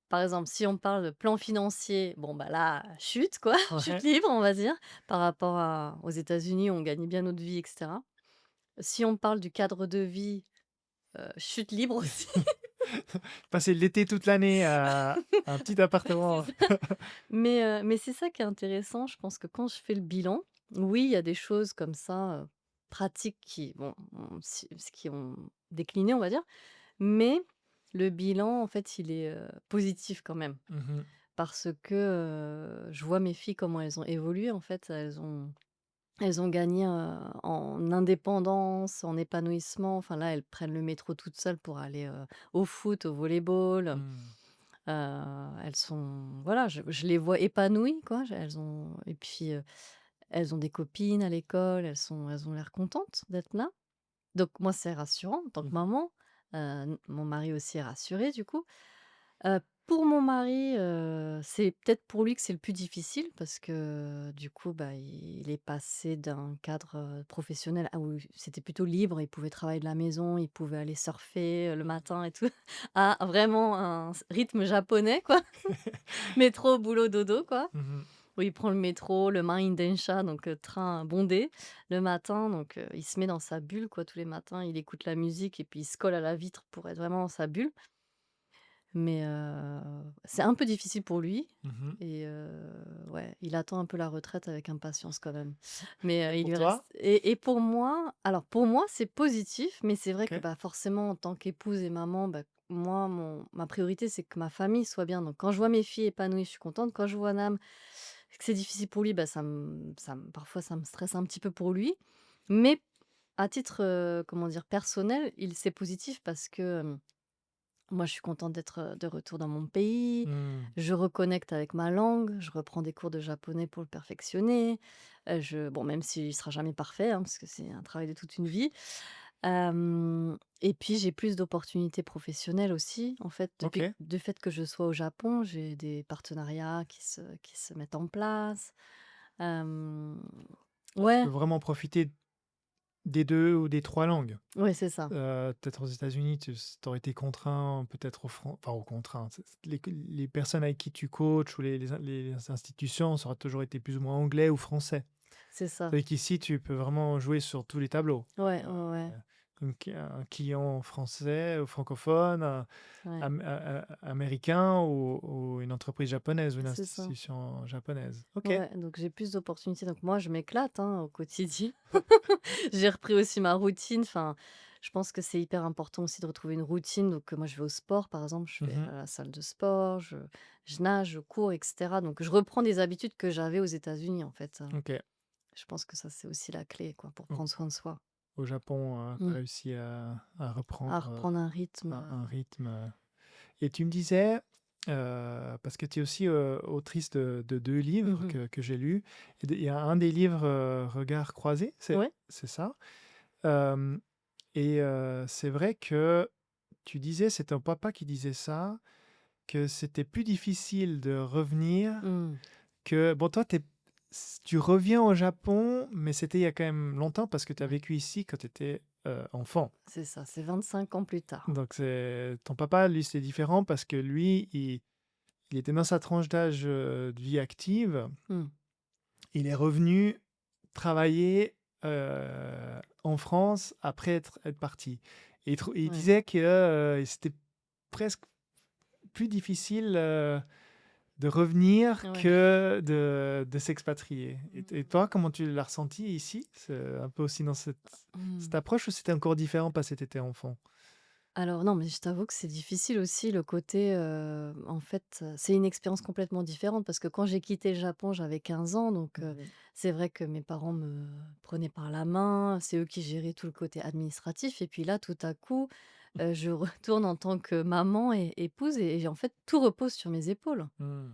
par exemple, si on parle de plan financier, bon, bah, là, chute quoi, chute Ouais, libre, on va dire, par rapport à aux États-Unis où on gagne bien notre vie et cetera. Si on parle du cadre de vie, chute libre aussi. passer l'été toute l'année à un petit C'est appartement. ça. Mais c'est ça qui est intéressant, je pense que quand je fais le bilan, oui, il y a des choses comme ça, pratiques qui bon, qui ont décliné, on va dire, mais le bilan, en fait, il est, positif quand même. Mmh. Parce que, je vois mes filles comment elles ont évolué, en fait, elles ont gagné, en indépendance, en épanouissement. Enfin là, elles prennent le métro toutes seules pour aller, au foot, au volley-ball. Mmh. Elles sont voilà, je les vois épanouies, quoi. Elles ont et puis, elles ont des copines à l'école, elles ont l'air contentes d'être là. Donc moi, c'est rassurant en tant que Mmh. maman. Mon mari aussi est rassuré du coup. Pour mon mari, c'est peut-être pour lui que c'est le plus difficile parce que du coup, bah, il est passé d'un cadre, professionnel à où c'était plutôt libre, il pouvait travailler de la maison, il pouvait aller surfer, le matin et tout, à vraiment un rythme japonais quoi, métro, boulot, dodo quoi. Mmh. Où il prend le métro, le Manhin Densha donc train bondé le matin donc il se met dans sa bulle quoi tous les matins, il écoute la musique et puis il se colle à la vitre pour être vraiment dans sa bulle. Mais c'est un peu difficile pour lui Mmh. et ouais, il attend un peu la retraite avec impatience quand même. Mais Et il pour lui toi? reste et pour moi alors pour moi, c'est positif, mais c'est vrai que, OK. bah, forcément en tant qu'épouse et maman, bah, moi ma priorité, c'est que ma famille soit bien. Donc quand je vois mes filles épanouies, je suis contente. Quand je vois Nam, que c'est difficile pour lui, bah, parfois ça me stresse un petit peu pour lui. Mais à titre, comment dire? Personnel, c'est positif parce que, moi, je suis contente d'être, de retour dans mon pays. Mmh. Je reconnecte avec ma langue. Je reprends des cours de japonais pour le perfectionner. Bon, même s'il sera jamais parfait, hein, parce que c'est un travail de toute une vie. Et puis j'ai plus d'opportunités professionnelles aussi. En fait, OK. du fait que je sois au Japon, j'ai des partenariats qui se mettent en place. Hem, Tu ouais, peux vraiment profiter des 2 ou des 3 langues. ouais, c'est ça. Peut-être aux États-Unis, tu aurais été contraint, peut-être au contraint, les personnes avec qui tu coaches ou les institutions, ça aurait toujours été plus ou moins anglais ou français. C'est ça. Tandis qu'ici, tu peux vraiment jouer sur tous les tableaux. Ouais, ouais, ouais, Un client français ou francophone, ouais, américain ou une entreprise japonaise ou une c'est ça. institution japonaise. OK. Ouais, donc j'ai plus d'opportunités. Donc moi, je m'éclate, hein, au quotidien. J'ai repris aussi ma routine. Enfin, je pense que c'est hyper important aussi de retrouver une routine. Donc moi, je vais au sport, par exemple, je vais Mmh. à la salle de sport, je nage, je cours, etc. Donc je reprends des habitudes que j'avais aux États-Unis, en fait. OK. Je pense que ça, c'est aussi la clé, quoi, pour Donc prendre soin de soi. au Japon, tu Mm. as réussi à À reprendre, reprendre un rythme. un rythme, et tu me disais, parce que tu es aussi, autrice de 2 livres Mhm. que j'ai lus et il y a un des livres, Regards croisés, Ouais. c'est ça? Hem et c'est vrai que tu disais, c'est ton papa qui disait ça, que c'était plus difficile de revenir Mm. que bon, toi, tu reviens au Japon, mais c'était il y a quand même longtemps parce que tu as Ouais, vécu ici quand tu étais, enfant. c'est ça, c'est 25 ans plus tard. Donc c'est ton papa, lui, c'est différent parce que lui, il était dans sa tranche d'âge, de vie active. Mm. Il est revenu travailler, en France après être parti et il Ouais. disait que, c'était presque plus difficile, de revenir Ouais. que de s'expatrier. Et Mm. toi, comment tu l'as ressenti ici? C'est un peu aussi dans cette Mm. approche ou c'était encore différent parce que tu étais enfant? Alors non, mais je t'avoue que c'est difficile aussi le côté, en fait, c'est une expérience complètement différente parce que quand j'ai quitté le Japon, j'avais 15 ans donc Mmh. c'est vrai que mes parents me prenaient par la main, c'est eux qui géraient tout le côté administratif et puis là, tout à coup, je retourne en tant que maman et épouse et en fait, tout repose sur mes épaules. Mmh.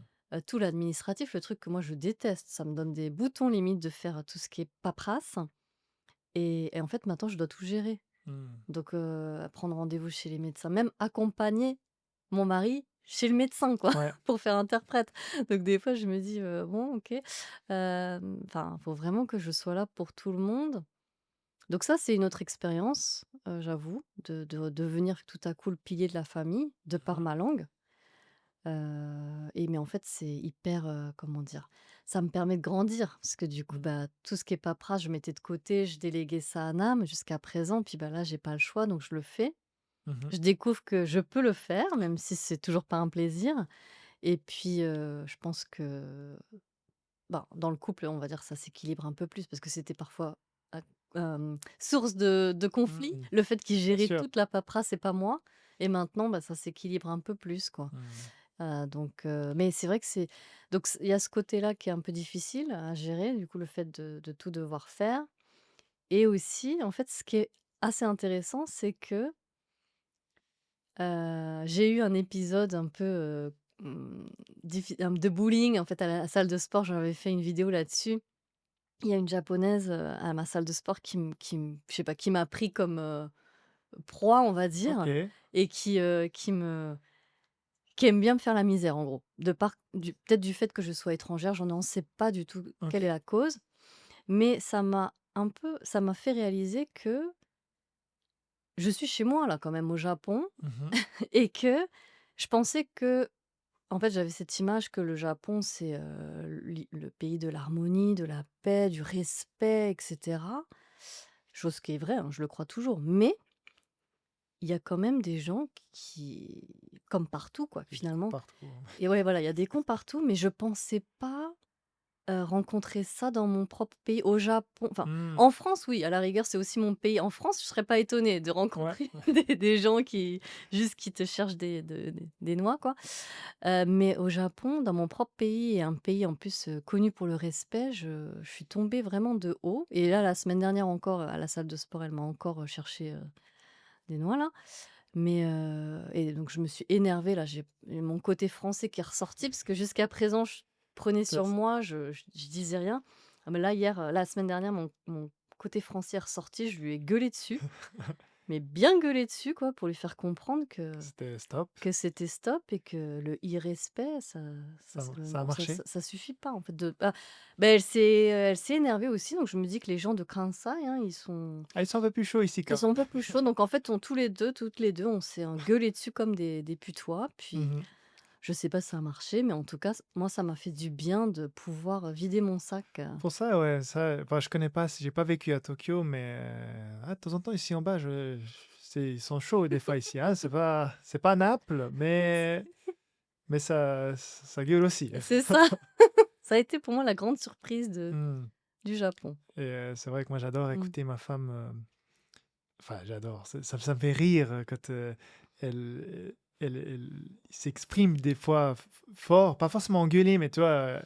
Tout l'administratif, le truc que moi je déteste, ça me donne des boutons limite de faire tout ce qui est paperasse et en fait, maintenant je dois tout gérer. Mmh. Donc prendre rendez-vous chez les médecins, même accompagner mon mari chez le médecin quoi, Ouais. pour faire interprète. Donc des fois je me dis: «Bon OK». Enfin, faut vraiment que je sois là pour tout le monde Donc ça, c'est une autre expérience, j'avoue, de devenir tout à coup le pilier de la famille, de par Mmh. ma langue. Et mais en fait, c'est hyper, comment dire? Ça me permet de grandir parce que du coup, Mmh. bah, tout ce qui est paperasse, je mettais de côté, je déléguais ça à Nam jusqu'à présent. Puis, bah, là, j'ai pas le choix, donc je le fais. Mmh. Je découvre que je peux le faire, même si c'est toujours pas un plaisir. Et puis, je pense que, bah, dans le couple, on va dire, ça s'équilibre un peu plus parce que c'était parfois, à source de conflits, Mmh. le fait qu'il Bien gérait sûr. toute la paperasse et pas moi. Et maintenant, bah, ça s'équilibre un peu plus, quoi. Mmh. Mais c'est vrai que c'est donc il y a ce côté-là qui est un peu difficile à gérer, du coup, le fait de tout devoir faire. Et aussi, en fait, ce qui est assez intéressant, c'est que, j'ai eu un épisode un peu, de bullying, en fait, à la salle de sport. J'avais fait une vidéo là-dessus. Il y a une japonaise, à ma salle de sport qui je sais pas, qui m'a pris comme, proie, on va dire, OK. et qui aime bien me faire la misère, en gros. De par du peut-être du fait que je sois étrangère, j'en n'en sais pas du tout quelle est OK. la cause, mais ça m'a fait réaliser que je suis chez moi, là, quand même, au Japon. Mmh. Et que je pensais que en fait, j'avais cette image que le Japon, c'est, le pays de l'harmonie, de la paix, du respect et cetera. Chose qui est vraie, hein, je le crois toujours, mais il y a quand même des gens qui comme partout, quoi, Des cons finalement. partout. Et ouais, voilà, il y a des cons partout, mais je pensais pas, rencontrer ça dans mon propre pays, au Japon. Enfin, Mmh. en France, oui, à la rigueur, c'est aussi mon pays. En France, je serais pas étonnée de Ouais. rencontrer des gens qui juste qui te cherchent des noix, quoi. Mais au Japon, dans mon propre pays et un pays en plus, connu pour le respect, je suis tombée vraiment de haut. Et là, la semaine dernière encore, à la salle de sport, elle m'a encore, cherché, des noix là. Et donc je me suis énervée là, j'ai mon côté français qui est ressorti parce que jusqu'à présent je prenais Ça sur moi, je disais rien. Ah mais là hier, la semaine dernière, mon côté français est ressorti, je lui ai gueulé dessus, mais bien gueulé dessus quoi, pour lui faire comprendre C'était stop. que c'était stop et que le irrespect ça se Ça a non, marché? ça suffit pas en fait de bah, elle s'est énervée aussi, donc je me dis que les gens de Kansai, hein, Ah, ils sont un peu plus chauds ici ils quand sont un même. peu plus chauds, donc en fait, toutes les 2, on s'est engueulés dessus comme des putois. Puis Mmh. je sais pas si ça a marché, mais en tout cas, moi, ça m'a fait du bien de pouvoir, vider mon sac, Pour ça, ouais, ça enfin, je connais pas, j'ai pas vécu à Tokyo, mais ah, de temps en temps, ici en bas, c'est ils sont chauds des fois ici, hein. C'est pas Naples, mais ça gueule aussi, hein. c'est ça. Ça a été pour moi la grande surprise Mmh. du Japon. Et c'est vrai que moi, j'adore Mmh. écouter ma femme, enfin, j'adore, ça me fait rire, quand, elle, elle s'exprime des fois fort, pas forcément engueulée, mais tu vois,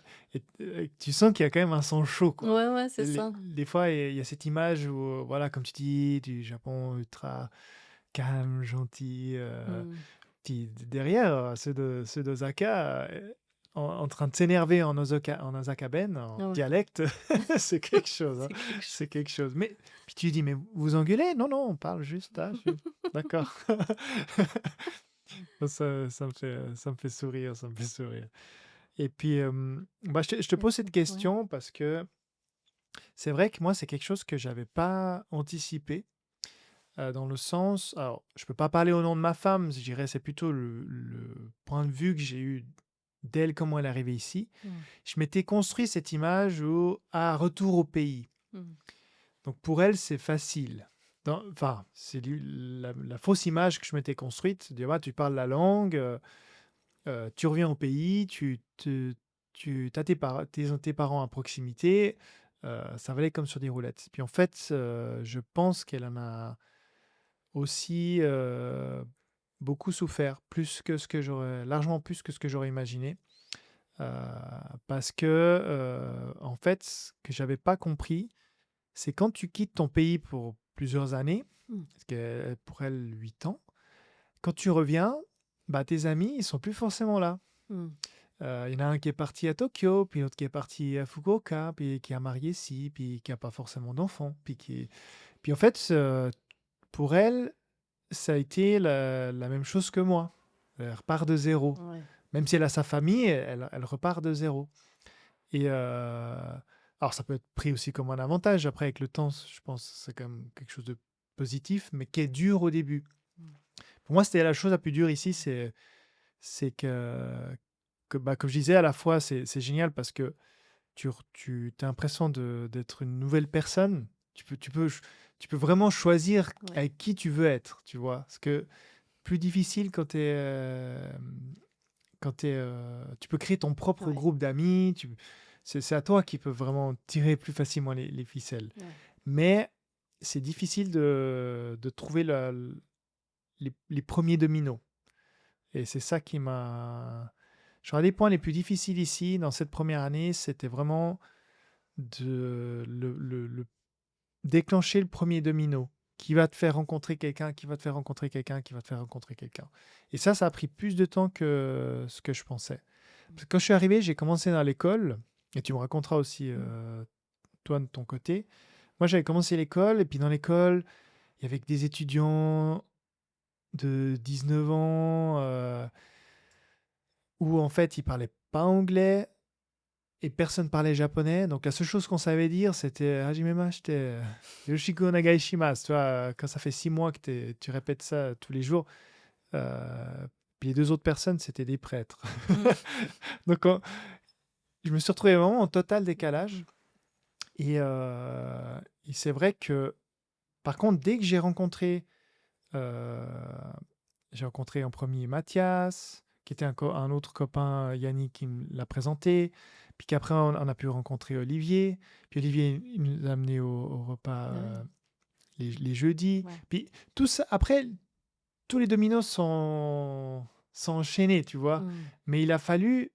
tu sens qu'il y a quand même un son chaud, quoi. Ouais, ouais, c'est Et ça. des fois, il y a cette image où, voilà, comme tu dis, du Japon ultra calme, gentil, Mmh. puis derrière, ceux d'Osaka, en train de s'énerver en Osaka-ben, en Ah ouais, dialecte, c'est quelque chose, hein. c'est quelque chose. C'est quelque chose. Mais puis tu dis: «Mais vous vous engueulez?» «Non, non, on parle juste là». Je fais: «D'accord». Ça me fait sourire, ça me fait sourire. Et puis, bah, je te Et pose cette ouais. question parce que c'est vrai que moi, c'est quelque chose que j'avais pas anticipé, dans le sens alors, je peux pas parler au nom de ma femme, je dirais c'est plutôt le point de vue que j'ai eu d'elle, comment elle est arrivée ici. Mmh. Je m'étais construit cette image où: «Ah, retour au pays». Mmh. Donc pour elle, c'est facile. Enfin, c'est la fausse image que je m'étais construite. Tu vois, tu parles la langue, tu reviens au pays, tu as tes parents à proximité, ça va aller comme sur des roulettes. Puis en fait, je pense qu'elle en a aussi, beaucoup souffert, largement plus que ce que j'aurais imaginé, heu, parce que, en fait, ce que j'avais pas compris, c'est quand tu quittes ton pays pour plusieurs années, Mmh. parce que pour elle 8 ans, quand tu reviens, bah, tes amis, ils sont plus forcément là. Mmh. Il y en a un qui est parti à Tokyo, puis l'autre qui est parti à Fukuoka, puis qui a marié ici, puis qui a pas forcément d'enfants, puis en fait, pour elle, ça a été la même chose que moi. Elle repart de zéro. Ouais. Même si elle a sa famille, elle repart de zéro. Et Alors ça peut être pris aussi comme un avantage après avec le temps, je pense que c'est quand même quelque chose de positif, mais qui est dur au début. Mmh. Pour moi, c'était la chose la plus dure ici, c'est bah, comme je disais, à la fois, c'est génial parce que tu as l'impression d'être une nouvelle personne. Tu peux vraiment choisir Ouais, avec qui tu veux être, tu vois. Parce que plus difficile tu peux créer ton propre ouais, groupe d'amis. C'est à toi qui peux vraiment tirer plus facilement les ficelles. ouais. Mais c'est difficile de trouver les premiers dominos. Et c'est ça qui m'a. Genre, les points les plus difficiles ici, dans cette première année, c'était vraiment le déclencher le premier domino qui va te faire rencontrer quelqu'un, qui va te faire rencontrer quelqu'un, qui va te faire rencontrer quelqu'un. Et ça a pris plus de temps que ce que je pensais. Mmh. Parce que quand je suis arrivé, j'ai commencé dans l'école, et tu me raconteras aussi, Mmh. toi, de ton côté. Moi, j'avais commencé l'école, et puis dans l'école, il y avait que des étudiants de 19 ans, où en fait, ils parlaient pas anglais, et personne parlait japonais. Donc la seule chose qu'on savait dire, c'était Hajime mashite, Yoshiko nagai shimasu. Tu vois, quand ça fait 6 mois que tu répètes ça tous les jours. Puis les deux autres personnes, c'était des prêtres. Mmh. Donc je me suis retrouvé vraiment en total décalage. Et c'est vrai que, par contre, dès que euh, j'ai rencontré en premier Mathias, qui était un autre copain, Yannick, qui me l'a présenté. Puis qu'après, on a pu rencontrer Olivier. Puis Olivier, il nous a amenés au repas Ah oui, les jeudis. ouais. Puis tout ça, après, tous les dominos sont enchaînés, tu vois. Mmh. Mais il a fallu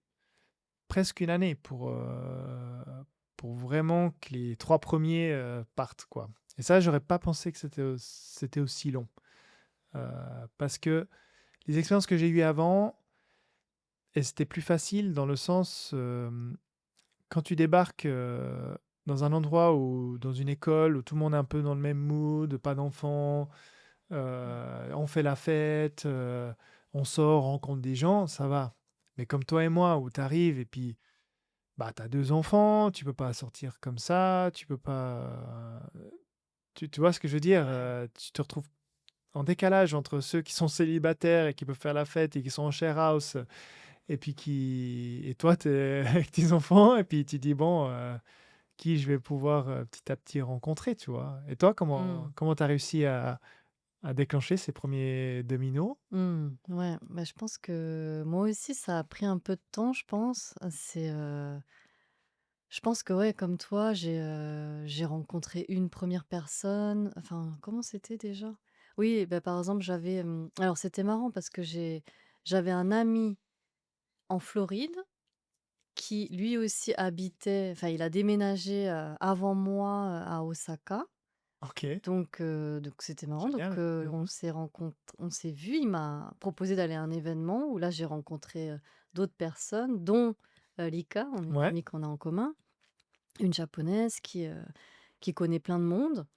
presque une année pour vraiment que les 3 premiers partent, quoi. Et ça, j'aurais pas pensé que c'était aussi long. Parce que les expériences que j'ai eues avant, et c'était plus facile dans le sens, quand tu débarques dans un endroit ou dans une école où tout le monde est un peu dans le même mood, pas d'enfants, Mmh. on fait la fête, on sort, on rencontre des gens, ça va. Mais comme toi et moi, où tu arrives et puis bah, tu as 2 enfants, tu peux pas sortir comme ça, tu peux pas. Tu vois ce que je veux dire? Ouais. Tu te retrouves en décalage entre ceux qui sont célibataires et qui peuvent faire la fête et qui sont en share house, et toi, tu es avec tes enfants, et puis tu dis, bon, qui je vais pouvoir petit à petit rencontrer, tu vois? Et toi, Mmh. comment tu as réussi à déclencher ces premiers dominos? Mmh. Ouais, bah, je pense que moi aussi ça a pris un peu de temps, je pense. Je pense que ouais, comme toi, j'ai rencontré une première personne, enfin, comment c'était déjà? Oui, bah, par exemple, alors c'était marrant parce que j'avais un ami en Floride qui lui aussi habitait, enfin, il a déménagé, avant moi, à Osaka. OK, Donc c'était marrant, donc génial. on s'est vus, il m'a proposé d'aller à un événement où là j'ai rencontré, d'autres personnes dont, Lika, une Ouais. amie qu'on a en commun, une japonaise qui connaît plein de monde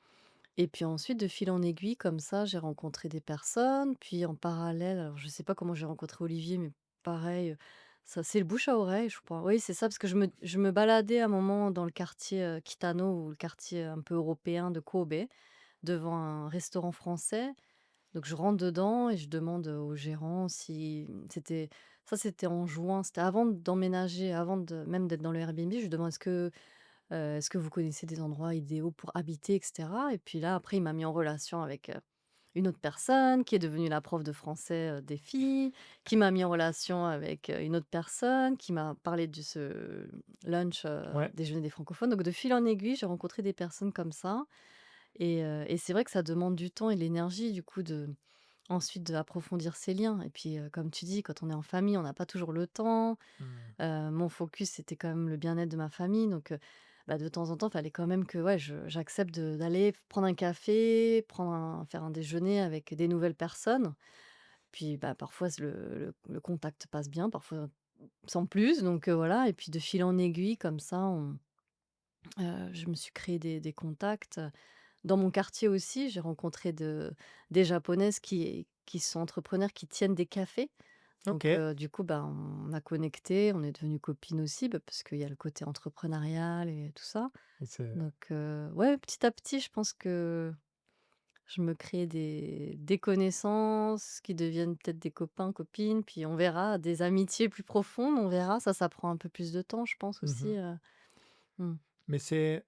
et puis ensuite de fil en aiguille comme ça, j'ai rencontré des personnes, puis en parallèle, alors je sais pas comment j'ai rencontré Olivier, mais pareil, ça c'est le bouche à oreille, je crois. Oui, c'est ça, parce que je me baladais à un moment dans le quartier, Kitano ou le quartier un peu européen de Kobe, devant un restaurant français. Donc je rentre dedans et je demande, au gérant si c'était en juin, c'était avant d'emménager, avant de même d'être dans le Airbnb. Je lui demande: Est-ce que vous connaissez des endroits idéaux pour habiter?» et cetera, et puis là, après, il m'a mis en relation avec, une autre personne qui est devenue la prof de français, des filles, qui m'a mis en relation avec, une autre personne, qui m'a parlé de ce lunch, Ouais. déjeuner des francophones. Donc de fil en aiguille, j'ai rencontré des personnes comme ça et c'est vrai que ça demande du temps et de l'énergie du coup ensuite d'approfondir ces liens et puis, comme tu dis, quand on est en famille, on n'a pas toujours le temps. Mmh. Mon focus, c'était quand même le bien-être de ma famille, donc bah, de temps en temps, il fallait quand même que, ouais, je j'accepte d'aller prendre un café, faire un déjeuner avec des nouvelles personnes. Puis, bah, parfois le contact passe bien, parfois sans plus, donc voilà, et puis de fil en aiguille comme ça, je me suis créé des contacts. Dans mon quartier aussi, j'ai rencontré des japonaises qui sont entrepreneurs, qui tiennent des cafés. Donc, OK. du coup, ben, on a connecté, on est devenues copines aussi, bah, parce qu'il y a le côté entrepreneurial et tout ça. C'est Donc, ouais, petit à petit, je pense que je me crée des connaissances qui deviennent peut-être des copains, copines, puis on verra, des amitiés plus profondes, on verra. Ça prend un peu plus de temps, je pense Mmh. aussi, mmh. Mais c'est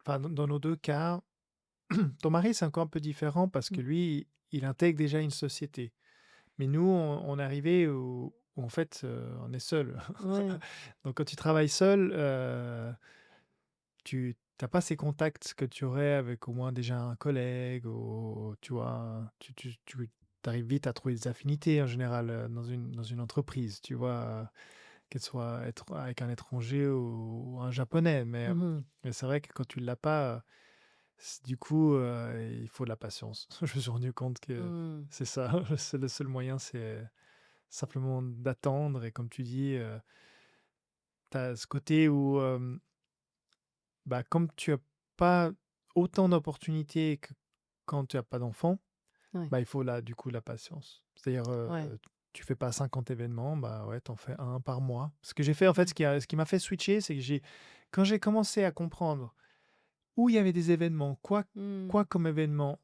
enfin, dans nos 2 cas, ton mari, c'est encore un peu différent parce Mmh. que lui, il intègre déjà une société. Mais nous, on est arrivés où en fait, on est seul. Ouais. Donc quand tu travailles seul, tu as pas ces contacts que tu aurais avec au moins déjà un collègue ou tu vois? Tu arrives vite à trouver des affinités en général, dans une entreprise, tu vois? Qu'elle soit être avec un étranger ou un japonais. Mais Mmh mh. mais c'est vrai que quand tu l'as pas, du coup, il faut de la patience. Je me suis rendu compte que Mmh. c'est ça, c'est le seul moyen, c'est simplement d'attendre et comme tu dis, tu as ce côté où, bah, comme tu as pas autant d'opportunités que quand tu as pas d'enfant, Ouais, bah, il faut là, du coup, la patience. C'est-à-dire, ouais. tu fais pas 50 événements, bah, ouais, tu en fais un par mois. Ce que j'ai fait, en fait, Mmh. ce qui m'a fait switcher, c'est que quand j'ai commencé à comprendre où il y avait des événements, quoi Mmh. comme événement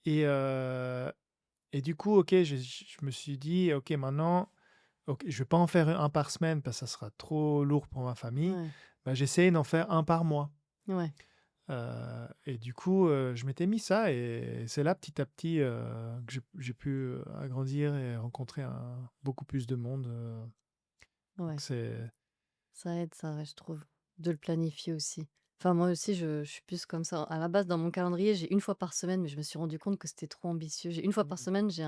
et du coup, OK, je me suis dit: «OK, maintenant, OK, je vais pas en faire un par semaine parce que ça sera trop lourd pour ma famille. Ouais, Bah, j'essaie d'en faire un par mois». ouais. Et du coup, je m'étais mis ça et c'est là, petit à petit, que j'ai pu, agrandir et rencontrer beaucoup plus de monde, donc Ouais, c'est ça aide ça, ouais, je trouve, de le planifier aussi. Enfin, moi aussi, je suis plus comme ça. À la base, dans mon calendrier, j'ai une fois par semaine, mais je me suis rendu compte que c'était trop ambitieux. J'ai une fois par mmh. semaine, j'ai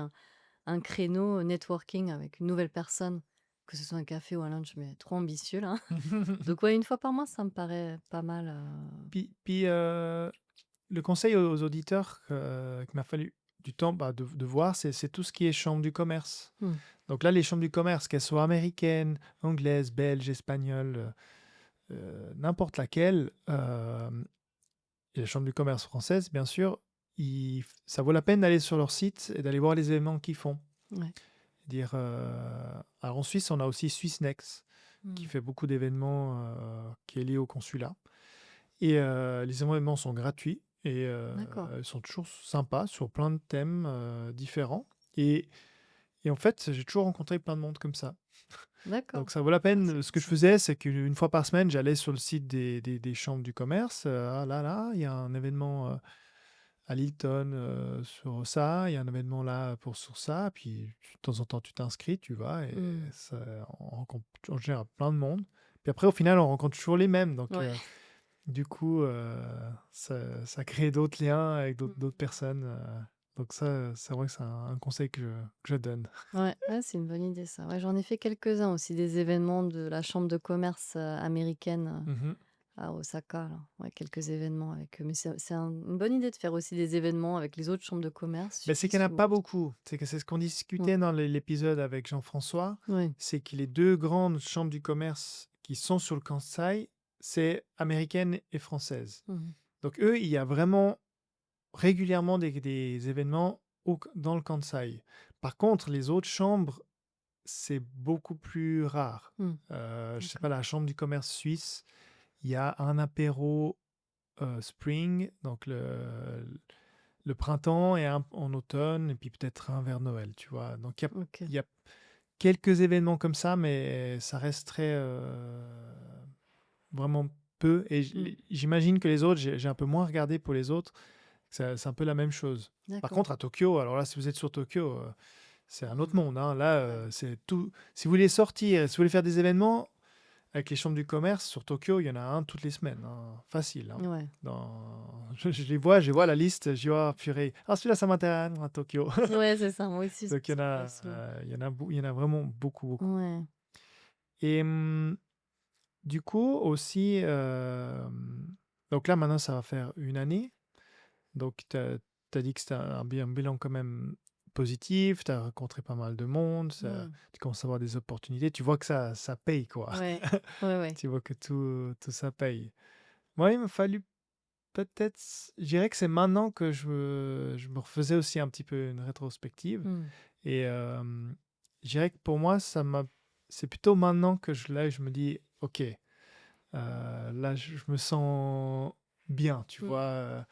un créneau networking avec une nouvelle personne, que ce soit un café ou un lunch, mais trop ambitieux là. Donc ouais, une fois par mois, ça me paraît pas mal, Puis, le conseil aux auditeurs qu'il m'a fallu du temps, bah, de voir, c'est tout ce qui est chambre du commerce. mmh, Donc là, les chambres du commerce, qu'elles soient américaines, anglaises, belges, espagnoles, n'importe laquelle, et la chambre du commerce française, bien sûr, ça vaut la peine d'aller sur leur site et d'aller voir les événements qu'ils font. ouais. Dire, alors en Suisse, on a aussi Swissnex qui Mmh. fait beaucoup d'événements, qui est lié au consulat et les événements sont gratuits et D'accord, ils sont toujours sympas sur plein de thèmes, différents et en fait, j'ai toujours rencontré plein de monde comme ça. d'accord. Donc ça vaut la Ah, c'est peine. Ce bien que je ça. faisais, c'est qu'une fois par semaine, j'allais sur le site des chambres du commerce. Ah là, il y a un événement à Lilton sur ça, il y a un événement là sur ça. Puis de temps en temps, tu t'inscris, tu vas et Mmh. ça, on rencontre en général plein de monde. Puis après, au final, on rencontre toujours les mêmes. Donc Ouais. du coup, ça crée d'autres liens avec d'autres Mmh. personnes. Donc ça, c'est vrai que c'est un conseil que je donne. Ouais, ouais, c'est une bonne idée ça. Ouais, j'en ai fait quelques-uns aussi, des événements de la chambre de commerce, américaine, Mhm. à Osaka là. Ouais, quelques événements avec eux. Mais c'est une bonne idée de faire aussi des événements avec les autres chambres de commerce Ben, c'est qu'il n'y en a suisses ou pas autres. beaucoup. C'est ce qu'on Mmh. discutait dans l'épisode avec Jean-François, Ouais. c'est que les deux grandes chambres du commerce qui sont sur le Kansai, c'est américaine et française. Mmh. Donc eux, il y a vraiment régulièrement des événements dans le Kansai. Par contre, les autres chambres, c'est beaucoup plus rare. Mmh. Je sais pas, D'accord. la chambre du commerce suisse, il y a un apéro spring, donc le printemps et un en automne, et puis peut-être un vers Noël, tu vois. Donc OK. il y a quelques événements comme ça, mais ça reste très vraiment peu. Et Mmh. j'imagine que les autres, j'ai un peu moins regardé pour les autres. C'est un peu la même chose. Par D'accord. contre, à Tokyo, alors là, si vous êtes sur Tokyo, c'est un autre Mmh. monde, hein. Là, Ouais. c'est tout. Si vous voulez sortir, si vous voulez faire des événements, avec les chambres du commerce, sur Tokyo, il y en a un toutes les semaines, hein. Facile, hein. Ouais. Je vois la liste, je dis: «Oh purée, ah celui-là ça m'intéresse à Tokyo». Ouais, c'est ça, moi aussi, Donc ça m'arrive souvent. il y en a vraiment beaucoup, beaucoup. Ouais. Et du coup aussi, donc là maintenant ça va faire une année. Donc tu as dit que c'était un bilan quand même positif, tu as rencontré pas mal de monde, Mmh. tu commences à avoir des opportunités, tu vois que ça paye quoi. Ouais. Ouais, ouais. Tu vois que tout ça paye. Moi, il m'a fallu peut-être je dirais que c'est maintenant que je me refaisais aussi un petit peu une rétrospective Mmh. et je dirais que pour moi, c'est plutôt maintenant que je me dis, OK, là, je me sens bien, tu Mmh. vois.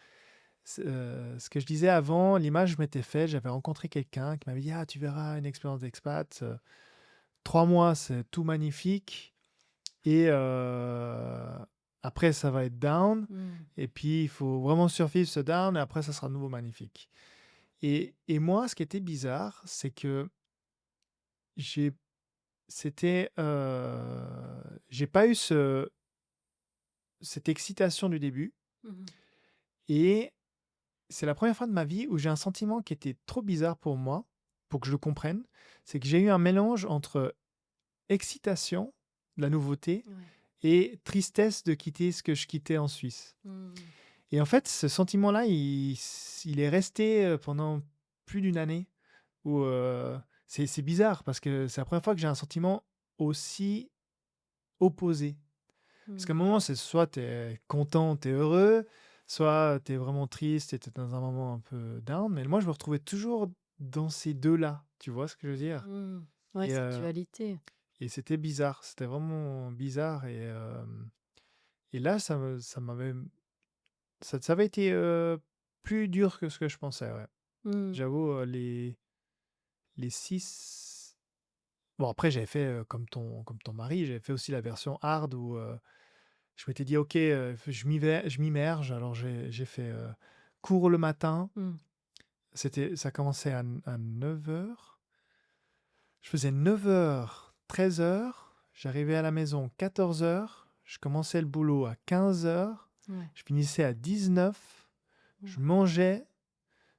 Ce que je disais avant, l'image que je m'étais fait, j'avais rencontré quelqu'un qui m'avait dit, ah, tu verras une expérience d'expat. 3 mois, c'est tout magnifique. Et après, ça va être down. Mmh. Et puis, il faut vraiment survivre ce down. Et après, ça sera de nouveau magnifique. Et moi, ce qui était bizarre, c'est que j'ai, j'ai pas eu cette excitation du début. Mmh. Et c'est la première fois de ma vie où j'ai un sentiment qui était trop bizarre pour moi, pour que je le comprenne. C'est que j'ai eu un mélange entre excitation, de la nouveauté, Ouais. et tristesse de quitter ce que je quittais en Suisse. Mmh. Et en fait, ce sentiment-là, il est resté pendant plus d'une année. Où, c'est bizarre parce que c'est la première fois que j'ai un sentiment aussi opposé. Parce qu'à un Mmh. moment, c'est soit tu es content, tu es heureux, soit tu es vraiment triste et tu es dans un moment un peu down. Mais moi, je me retrouvais toujours dans ces deux-là. Tu vois ce que je veux dire? Mmh. Ouais, Et, cette dualité. c'était bizarre. C'était vraiment bizarre. Et là, ça avait été plus dur que ce que je pensais. Ouais. Mmh. J'avoue, les 6. Bon, après, j'avais fait comme ton mari, j'avais fait aussi la version hard où je m'étais dit, OK, je m'immerge. Alors, j'ai fait cours le matin. Mmh. Ça commençait à 9 heures. Je faisais 9 heures, 13 heures. J'arrivais à la maison 14 heures. Je commençais le boulot à 15 heures. Ouais. Je finissais à 19. Je Mmh. mangeais,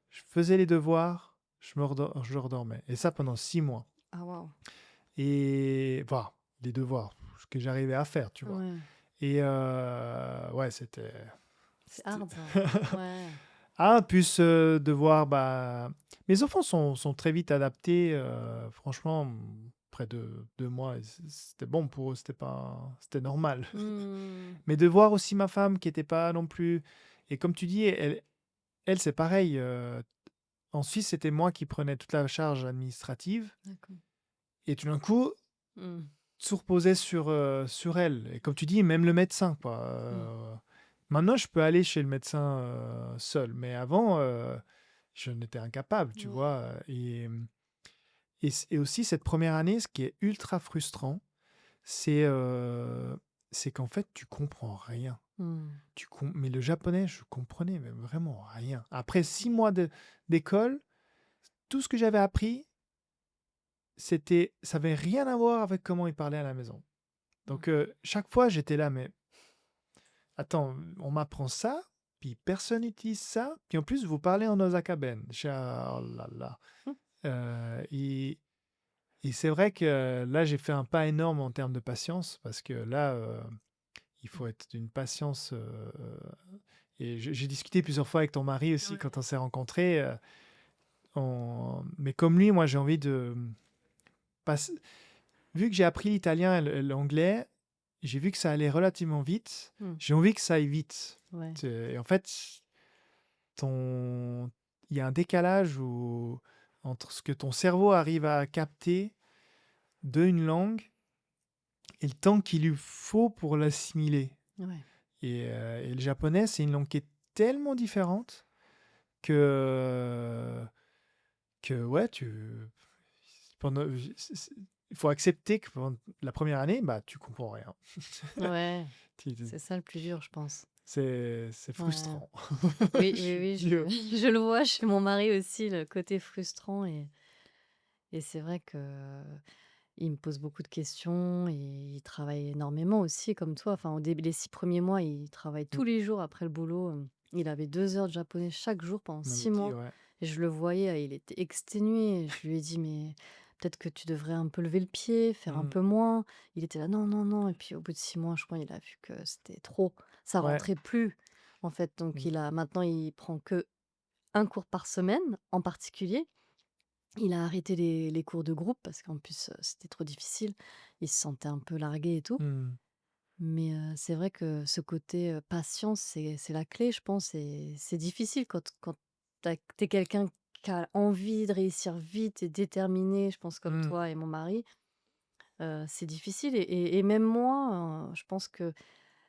je faisais les devoirs, je redormais. Et ça pendant 6 mois. Ah waouh! Et enfin, les devoirs, ce que j'arrivais à faire, tu vois. Ouais, Et ouais, c'est c'était- hard ça. Ouais. Ah, plus devoir, bah... Mes enfants sont très vite adaptés. Franchement, près de 2 mois, c'était bon pour eux, c'était normal. Mmh. Mais de voir aussi ma femme qui n'était pas non plus... Et comme tu dis, elle c'est pareil. En Suisse, c'était moi qui prenais toute la charge administrative. D'accord. Et tout d'un coup, Mmh. tout reposait sur elle. Et comme tu dis, même le médecin, quoi. Mmh. Maintenant, je peux aller chez le médecin seul. Mais avant, je n'étais incapable, tu Ouais. vois. Et aussi, cette première année, ce qui est ultra frustrant, c'est c'est qu'en fait, tu comprends rien. Mmh. Mais le japonais, je comprenais mais vraiment rien. Après 6 mois d'école, tout ce que j'avais appris, ça avait rien à voir avec comment il parlait à la maison. Ouais. Donc, chaque fois, j'étais là, mais attends, on m'apprend ça, puis personne n'utilise ça, puis en plus, vous parlez en Osaka-ben. Oh là là. Mmh. Et c'est vrai que là, j'ai fait un pas énorme en termes de patience, parce que là, il faut être d'une patience. Et j'ai discuté plusieurs fois avec ton mari aussi Ouais. quand on s'est rencontrés. Mais comme lui, moi, j'ai envie de passer. Vu que j'ai appris l'italien et l'anglais, j'ai vu que ça allait relativement vite. Mmh. J'ai envie que ça aille vite. Ouais. Et en fait, il y a un décalage entre ce que ton cerveau arrive à capter d'une langue et le temps qu'il lui faut pour l'assimiler. Ouais. Et le japonais, c'est une langue qui est tellement différente que, ouais, pendant, il faut accepter que pendant la première année, bah, tu comprends rien. Ouais. Tu- C'est ça le plus dur, je pense. C'est Ouais. frustrant. Oui, Je oui, suis oui, vieux. je le vois chez mon mari aussi, le côté frustrant et c'est vrai que il me pose beaucoup de questions et il travaille énormément aussi comme toi. Enfin, au début, les 6 premiers mois, il travaille tous les jours après le boulot, il avait 2 heures de japonais chaque jour pendant On m'avait 6 dit, mois ouais. et je le voyais, il était exténué. Je lui ai dit: «Mais peut-être que tu devrais un peu lever le pied, faire un Mm. peu moins». Il était là: «Non, non, non» et puis au bout de 6 mois, je crois, il a vu que c'était trop. Ça Ouais. rentrait plus, en fait, donc Mm. maintenant, il prend que un cours par semaine en particulier. Il a arrêté les cours de groupe parce qu'en plus, c'était trop difficile. Il se sentait un peu largué et tout. Mm. Mais, c'est vrai que ce côté, patience, c'est la clé, je pense et c'est difficile quand tu es quelqu'un qui a envie de réussir vite et déterminé, je pense comme Mmh. toi et mon mari, c'est difficile et même moi, je pense que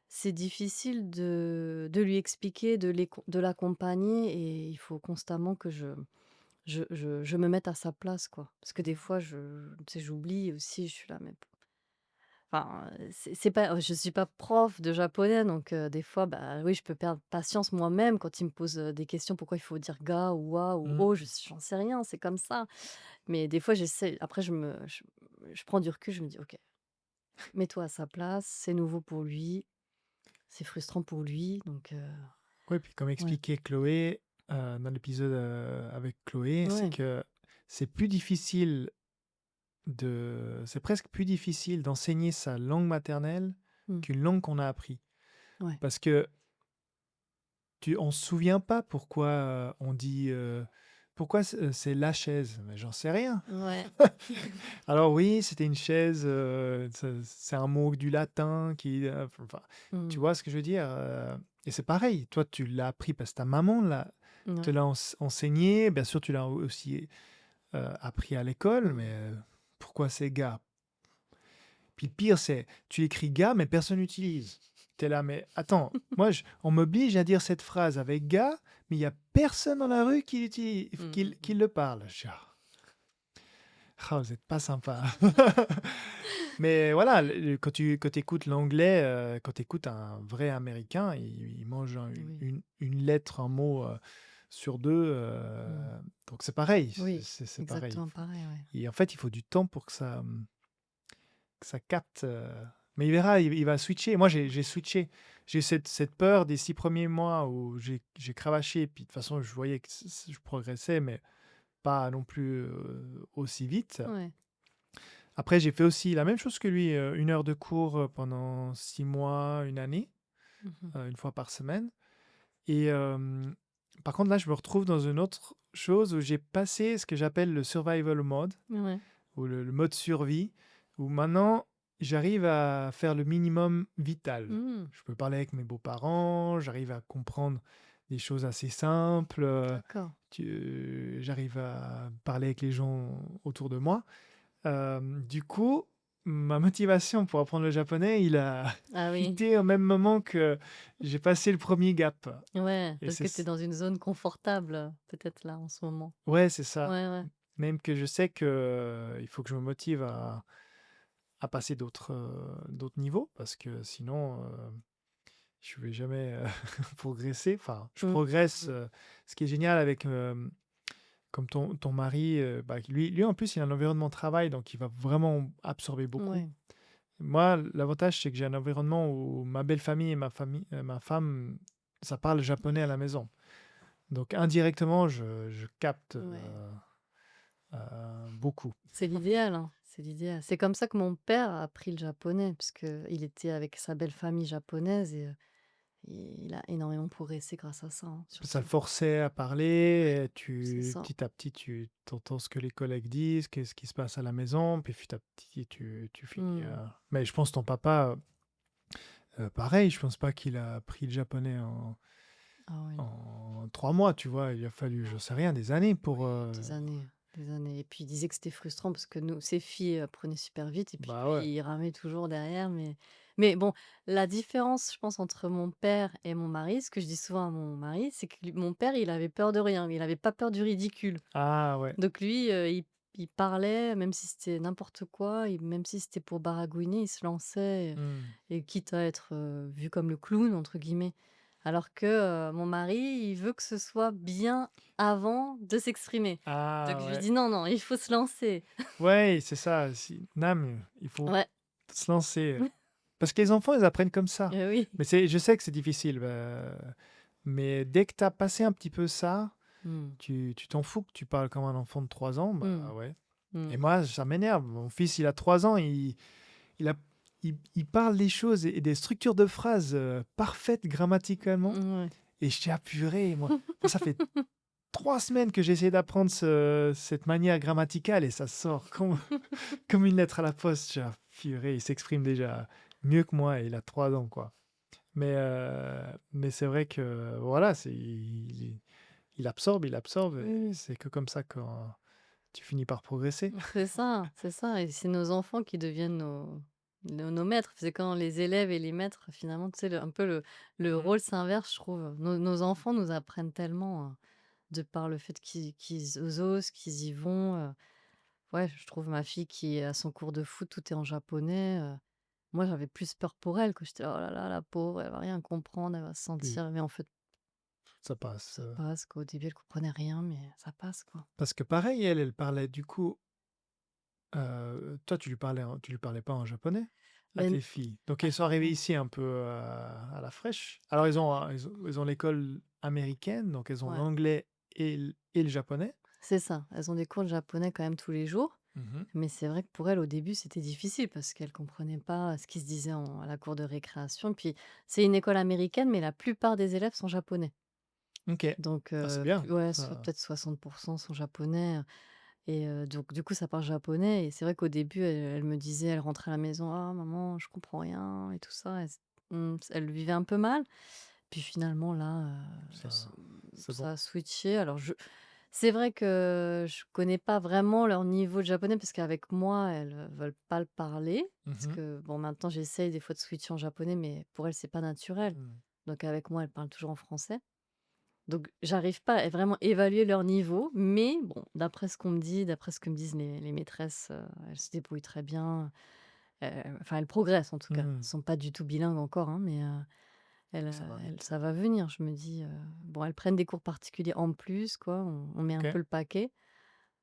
c'est difficile de lui expliquer, de l'accompagner et il faut constamment que je me mette à sa place, quoi. Parce que des fois, tu sais, j'oublie aussi, je suis là, mais enfin, c'est pas je suis pas prof de japonais donc des fois, bah, oui, je peux perdre patience moi-même quand il me pose, des questions. Pourquoi il faut dire ga ou wa ou Mmh. o? J'en sais rien, c'est comme ça. Mais des fois, j'essaie après je prends du recul, je me dis: «OK, mets-toi à sa place, c'est nouveau pour lui, c'est frustrant pour lui donc Ouais, puis comme ouais, expliquait Chloé, dans l'épisode, avec Chloé, c'est ouais, que c'est plus difficile c'est presque plus difficile d'enseigner sa langue maternelle mmh, qu'une langue qu'on a appris. ouais, Parce que on se souvient pas pourquoi, on dit, pourquoi c'est «la chaise», mais j'en sais rien. ouais, Alors oui, c'était une chaise, c'est un mot du latin qui, enfin, tu mmh, vois ce que je veux dire? Et c'est pareil, toi, tu l'as appris parce que ta maman te ouais, l'a enseigné. Bien sûr, tu l'as aussi, appris à l'école, mmh, mais, pourquoi c'est «gars»? Puis le pire, c'est, tu écris «gars», mais personne n'utilise. Tu es là: «Mais attends, moi on m'oblige à dire cette phrase avec «gars», mais il y a personne dans la rue qui l'utilise, mmh, qui mmh mh. le parle». Je suis: «Ah, vous êtes pas sympa». Mais voilà, quand tu écoutes l'anglais, quand tu écoutes un vrai Américain, il mange Oui, une lettre, un mot, sur 2, mmh, donc c'est pareil, oui, c'est pareil. exactement pareil, ouais. Et en fait, il faut du temps pour que ça capte, mais il verra, il va switcher. Moi, j'ai switché. J'ai eu cette peur des 6 premiers mois où j'ai cravaché, puis de toute façon, je voyais que je progressais, mais pas non plus, aussi vite. Ouais. Après, j'ai fait aussi la même chose que lui, 1 heure de cours, pendant 6 mois, 1 année, Mmh mh. 1 fois par semaine. Et par contre, là, je me retrouve dans une autre chose où j'ai passé ce que j'appelle le survival mode, Ouais. ou le mode survie, où maintenant, j'arrive à faire le minimum vital. Mmh. Je peux parler avec mes beaux-parents, j'arrive à comprendre des choses assez simples, D'accord. j'arrive à parler avec les gens autour de moi. Du coup, ma motivation pour apprendre le japonais, il a Ah oui. chuté au même moment que j'ai passé le premier gap. Ouais, Et parce que tu es dans une zone confortable, peut-être là, en ce moment? ouais, c'est ça. Ouais, ouais. Même que je sais que, il faut que je me motive à passer d'autres niveaux parce que sinon, je vais jamais, progresser. Enfin, je Mmh. progresse, Mmh. ce qui est génial avec, comme ton mari, bah, lui, en plus, il a un environnement de travail, donc il va vraiment absorber beaucoup. Ouais. Moi, l'avantage, c'est que j'ai un environnement où ma belle famille et ma femme, ça parle japonais à la maison. Donc indirectement, je capte, Ouais. beaucoup. C'est l'idéal, hein, c'est l'idéal. C'est comme ça que mon père a appris le japonais, puisqu'il était avec sa belle famille japonaise et il a énormément progressé grâce à ça, hein, Ça le surtout. forçait à parler, et C'est ça. petit à petit, tu entends ce que les collègues disent, qu'est-ce qui se passe à la maison, puis petit à petit, tu finis. Mmh. Mais je pense ton papa, pareil, je pense pas qu'il a appris le japonais Ah oui. en 3 mois, tu vois. Il a fallu, je Non. sais rien, des années Oui, pour. des années, des années et puis il disait que c'était frustrant parce que nous ses filles apprenaient super vite et puis Bah lui, ouais. il ramait toujours derrière mais bon, la différence, je pense, entre mon père et mon mari, ce que je dis souvent à mon mari, c'est que lui mon père, il avait peur de rien, il avait pas peur du ridicule. Ah ouais. Donc lui, il parlait même si c'était n'importe quoi, même si c'était pour baragouiner, il se lançait Hmm. et quitte à être, vu comme «le clown» entre guillemets. Alors que, mon mari, il veut que ce soit bien avant de s'exprimer. Donc Ah je lui ouais. dis: «Non, non, il faut se lancer». Ouais, c'est ça. Nam, il faut Ouais, se lancer. Parce que les enfants, ils apprennent comme ça. oui. Mais je sais que c'est difficile, mais dès que tu as passé un petit peu ça, Mmh. tu t'en fous que tu parles comme un enfant de 3 ans, Mmh. bah ouais. Et Mmh. moi, ça m'énerve. Mon fils, il a 3 ans, il a il parle des choses et des structures de phrases, parfaites grammaticalement, Ouais. et je dis: «Ah purée, moi ça fait 3 semaines que j'essaie d'apprendre cette manière grammaticale et ça sort comme comme une lettre à la poste». Je dis: «Ah purée, il s'exprime déjà mieux que moi et il a 3 ans, quoi». Mais c'est vrai que voilà, il absorbe Oui, et oui. c'est que comme ça que tu finis par progresser. C'est ça et c'est nos enfants qui deviennent nos maîtres. C'est quand les élèves et les maîtres finalement, tu sais, un peu le Mmh. rôle s'inverse, je trouve. Nos enfants nous apprennent tellement, de par le fait qu'ils osent, qu'ils y vont, ouais, je trouve ma fille qui est à son cours de foot, tout est en japonais, moi j'avais plus peur pour elle, quoi. J'étais là: «Oh là là, la pauvre, elle va rien comprendre, elle va se Puis sentir» mais en fait, ça passe, ça passe, quoi. Au début, elle comprenait rien, mais ça passe, quoi. parce que pareil, elle parlait du coup, toi tu lui parlais pas en japonais à Ben tes filles? Donc elles sont arrivées ici un peu, à la fraîche. Alors ils ont l'école américaine, donc elles ont ouais, l'anglais et le japonais? c'est ça. Elles ont des cours de japonais quand même tous les jours. Mmh. Mais c'est vrai que pour elle, au début, c'était difficile parce qu'elle comprenait pas ce qui se disait à la cour de récréation. Puis c'est une école américaine, mais la plupart des élèves sont japonais. OK. Donc, Ah, c'est bien, ouais, ça. peut-être 60% sont japonais. Et donc, du coup, ça parle japonais. Et c'est vrai qu'au début, elle me disait, elle rentrait à la maison, ah maman, je comprends rien et tout ça. Elle vivait un peu mal. Puis finalement, là, Ça c'est bon. ça a switché. Alors, c'est vrai que je connais pas vraiment leur niveau de japonais parce qu'avec moi, elles, veulent pas le parler. Parce Mmh. que bon, maintenant, j'essaye des fois de switcher en japonais, mais pour elles, c'est pas naturel. Mmh. Donc avec moi, elles parlent toujours en français. Donc j'arrive pas à vraiment évaluer leur niveau, mais bon, d'après ce qu'on me dit, d'après ce que me disent les maîtresses, elles se débrouillent très bien. Enfin, elles progressent en tout cas. Elles Mmh. sont pas du tout bilingues encore, hein, mais Ça va vite. ça va venir. Je me dis, bon, elles prennent des cours particuliers en plus, quoi. On met un OK. peu le paquet.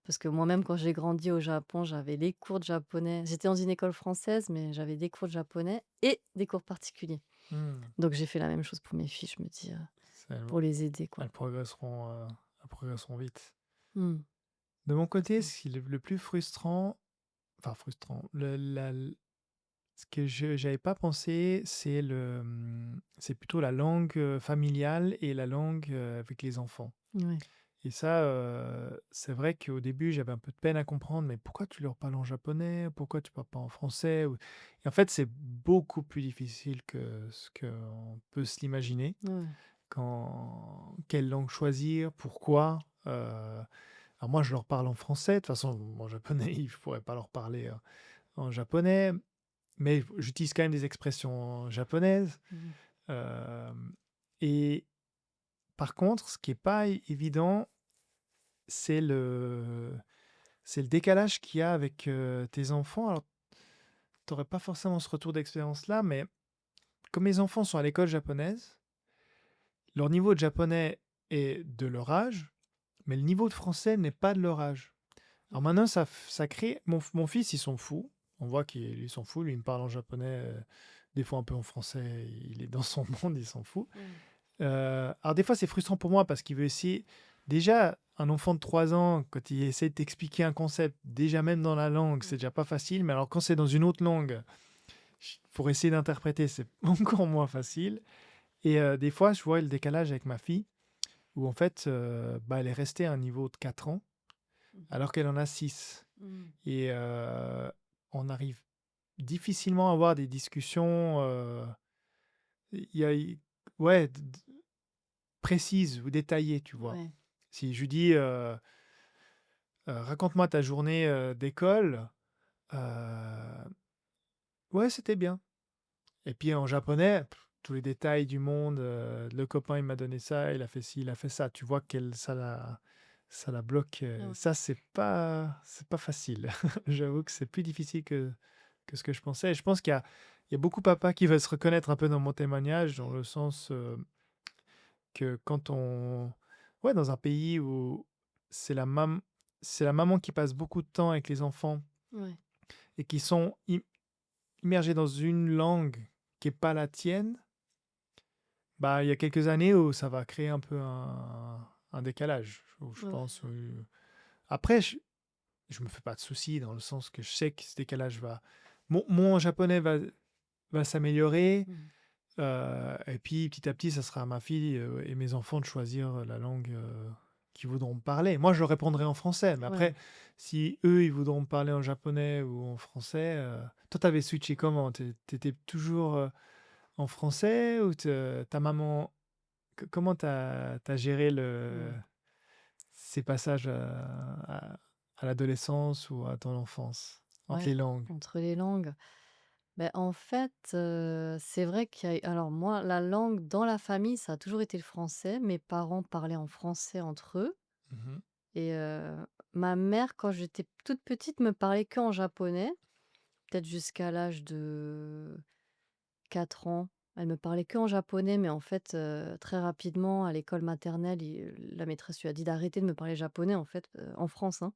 Parce que moi-même, quand j'ai grandi au Japon, j'avais les cours de japonais. J'étais dans une école française, mais j'avais des cours de japonais et des cours particuliers. Mmh. Donc j'ai fait la même chose pour mes filles, je me dis, C'est pour les aider, quoi. elles progresseront vite. Mmh. De mon C'est côté, ça. ce qui est le plus frustrant, enfin frustrant, ce que je j'avais pas pensé, c'est plutôt la langue, familiale et la langue, avec les enfants. Ouais. Et ça, c'est vrai qu'au début, j'avais un peu de peine à comprendre: «Mais pourquoi tu leur parles en japonais? Pourquoi tu parles pas en français?» ou et en fait, c'est beaucoup plus difficile que ce qu'on peut se l'imaginer. Ouais. Quelle langue choisir? Pourquoi? Alors moi, je leur parle en français. De toute façon, mon japonais, il ne pourrais pas leur parler, en japonais, mais j'utilise quand même des expressions japonaises. Mmh. Hem et par contre, ce qui est pas évident, c'est le c'est le décalage qu'il y a avec, tes enfants. Alors, tu aurais pas forcément ce retour d'expérience-là, mais comme mes enfants sont à l'école japonaise, leur niveau de japonais est de leur âge, mais le niveau de français n'est pas de leur âge. Alors maintenant, ça crée mon fils, il s'en fout. On voit qu'il s'en fout. Lui, il me parle en japonais, des fois un peu en français. Il est dans son monde, il s'en fout. Mmh. Alors des fois, c'est frustrant pour moi parce qu'il veut essayer. Déjà, un enfant de 3 ans, quand il essaie de t'expliquer un concept, déjà même dans la langue, c'est Mmh. déjà pas facile. Mais alors quand c'est dans une autre langue, pour essayer d'interpréter, c'est encore moins facile. Et des fois, je vois le décalage avec ma fille, où en fait, bah, elle est restée à un niveau de 4 ans, Mmh. alors qu'elle en a 6. Mmh. Et on arrive difficilement à avoir des discussions, il y a ouais, précises ou détaillées, tu vois? Ouais. Si je lui dis, «Raconte-moi ta journée, d'école», heu, «Ouais, c'était bien». Et puis en japonais, tous les détails du monde, «Le copain, il m'a donné ça, il a fait ci, il a fait ça». Tu vois qu'elle ça la bloque, Ouais. ça, c'est pas facile. J'avoue que c'est plus difficile que ce que je pensais. Et je pense qu'il y a beaucoup de papas qui veulent se reconnaître un peu dans mon témoignage, dans le sens, que quand on ouais, dans un pays où c'est la mam c'est la maman qui passe beaucoup de temps avec les enfants Ouais. et qui sont immergés dans une langue qui est pas la tienne, bah, il y a quelques années où ça va créer un peu un décalage, où je Ouais, ouais. pense, après je me fais pas de soucis dans le sens que je sais que ce décalage mon japonais va s'améliorer. Mmh. Et puis petit à petit, ça sera à ma fille, et mes enfants de choisir, la langue, qu'ils voudront parler. Moi, je leur répondrai en français, mais après, Ouais. si eux, ils voudront me parler en japonais ou en français, toi, tu avais switché comment? Tu étais toujours, en français ou ta maman comment tu as géré Ouais. ces passages à l'adolescence ou à ton enfance, entre Ouais, les langues? entre les langues. Ben en fait, c'est vrai qu'il y a alors moi, la langue dans la famille, ça a toujours été le français. Mes parents parlaient en français entre eux Mmh. et ma mère, quand j'étais toute petite, me parlait qu'en japonais, peut-être jusqu'à l'âge de 4 ans. Elle me parlait qu'en japonais, mais en fait, très rapidement, à l'école maternelle, la maîtresse lui a dit d'arrêter de me parler japonais, en fait, en France, hein,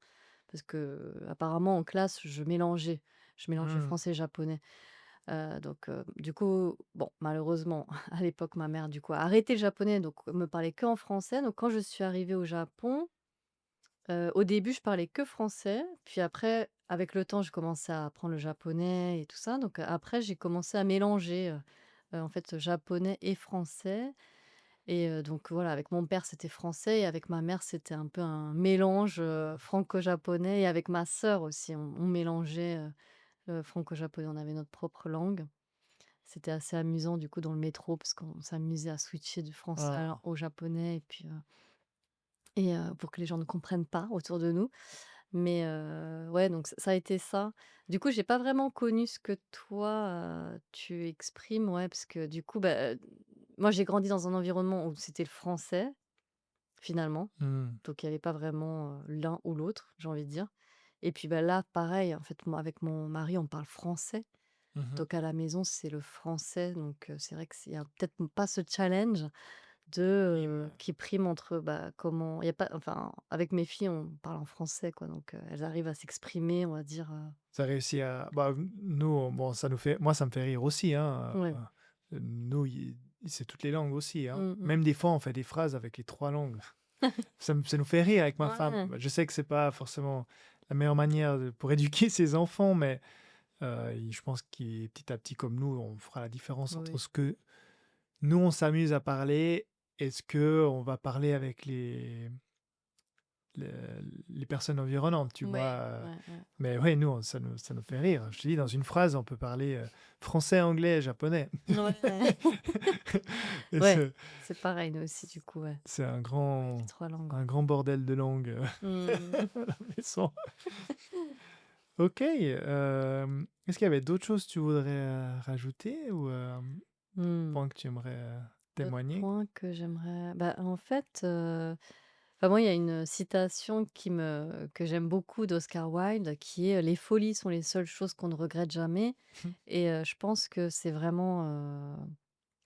parce qu'apparemment en classe, je mélangeais Mmh. français et japonais. Donc du coup, bon, malheureusement, à l'époque, ma mère, du coup, a arrêté le japonais, donc me parlait qu'en français. Donc quand je suis arrivée au Japon, au début, je parlais que français, puis après, avec le temps, j'ai commencé à apprendre le japonais et tout ça. Donc après, j'ai commencé à mélanger, en fait, japonais et français et donc voilà, avec mon père, c'était français et avec ma mère, c'était un peu un mélange, franco-japonais et avec ma sœur aussi, on mélangeait, franco-japonais. On avait notre propre langue. C'était assez amusant du coup dans le métro parce qu'on s'amusait à switcher du français Ah. au japonais et puis, pour que les gens ne comprennent pas autour de nous. Mais, ouais, donc ça a été ça. Du coup, j'ai pas vraiment connu ce que toi, tu exprimes, ouais, parce que du coup, bah, moi j'ai grandi dans un environnement où c'était le français, finalement. Mmh. Donc il y avait pas vraiment, l'un ou l'autre, j'ai envie de dire. Et puis, bah, là, pareil, en fait, moi avec mon mari, on parle français. Mmh. Donc à la maison, c'est le français, donc c'est vrai que c'est y a peut-être pas ce challenge de, Prime. qui prime entre, bah, comment il y a pas enfin, avec mes filles, on parle en français, quoi, donc elles arrivent à s'exprimer, on va dire, Ça réussit à bah, nous, bon, ça nous fait moi, ça me fait rire aussi, hein, ouais. nous, c'est toutes les langues aussi, hein. Mmh mh. Même des fois, on fait des phrases avec les 3 langues. Ça nous fait rire avec ma femme. Ouais, Bah, je sais que c'est pas forcément la meilleure manière pour éduquer ses enfants, mais je pense qu'il petit à petit, comme nous, on fera la différence entre oui, ce que nous, on s'amuse à parler et ce qu'on va parler avec les les personnes environnantes, tu ouais, vois? ouais, ouais. Mais ouais, nous, ça nous fait rire. Je te dis, dans une phrase, on peut parler, français, anglais, japonais. Ouais, Et ouais, c'est c'est pareil, nous aussi, du coup, ouais, c'est les 3 langues. un grand bordel de langues, Mmh. à la maison. OK, est-ce qu'il y avait d'autres choses que tu voudrais, rajouter ou, Mmh. point que tu aimerais, D'autres témoigner? points que j'aimerais bah, en fait, enfin, moi, il y a une citation que j'aime beaucoup d'Oscar Wilde qui est: «Les folies sont les seules choses qu'on ne regrette jamais» et je pense que c'est vraiment,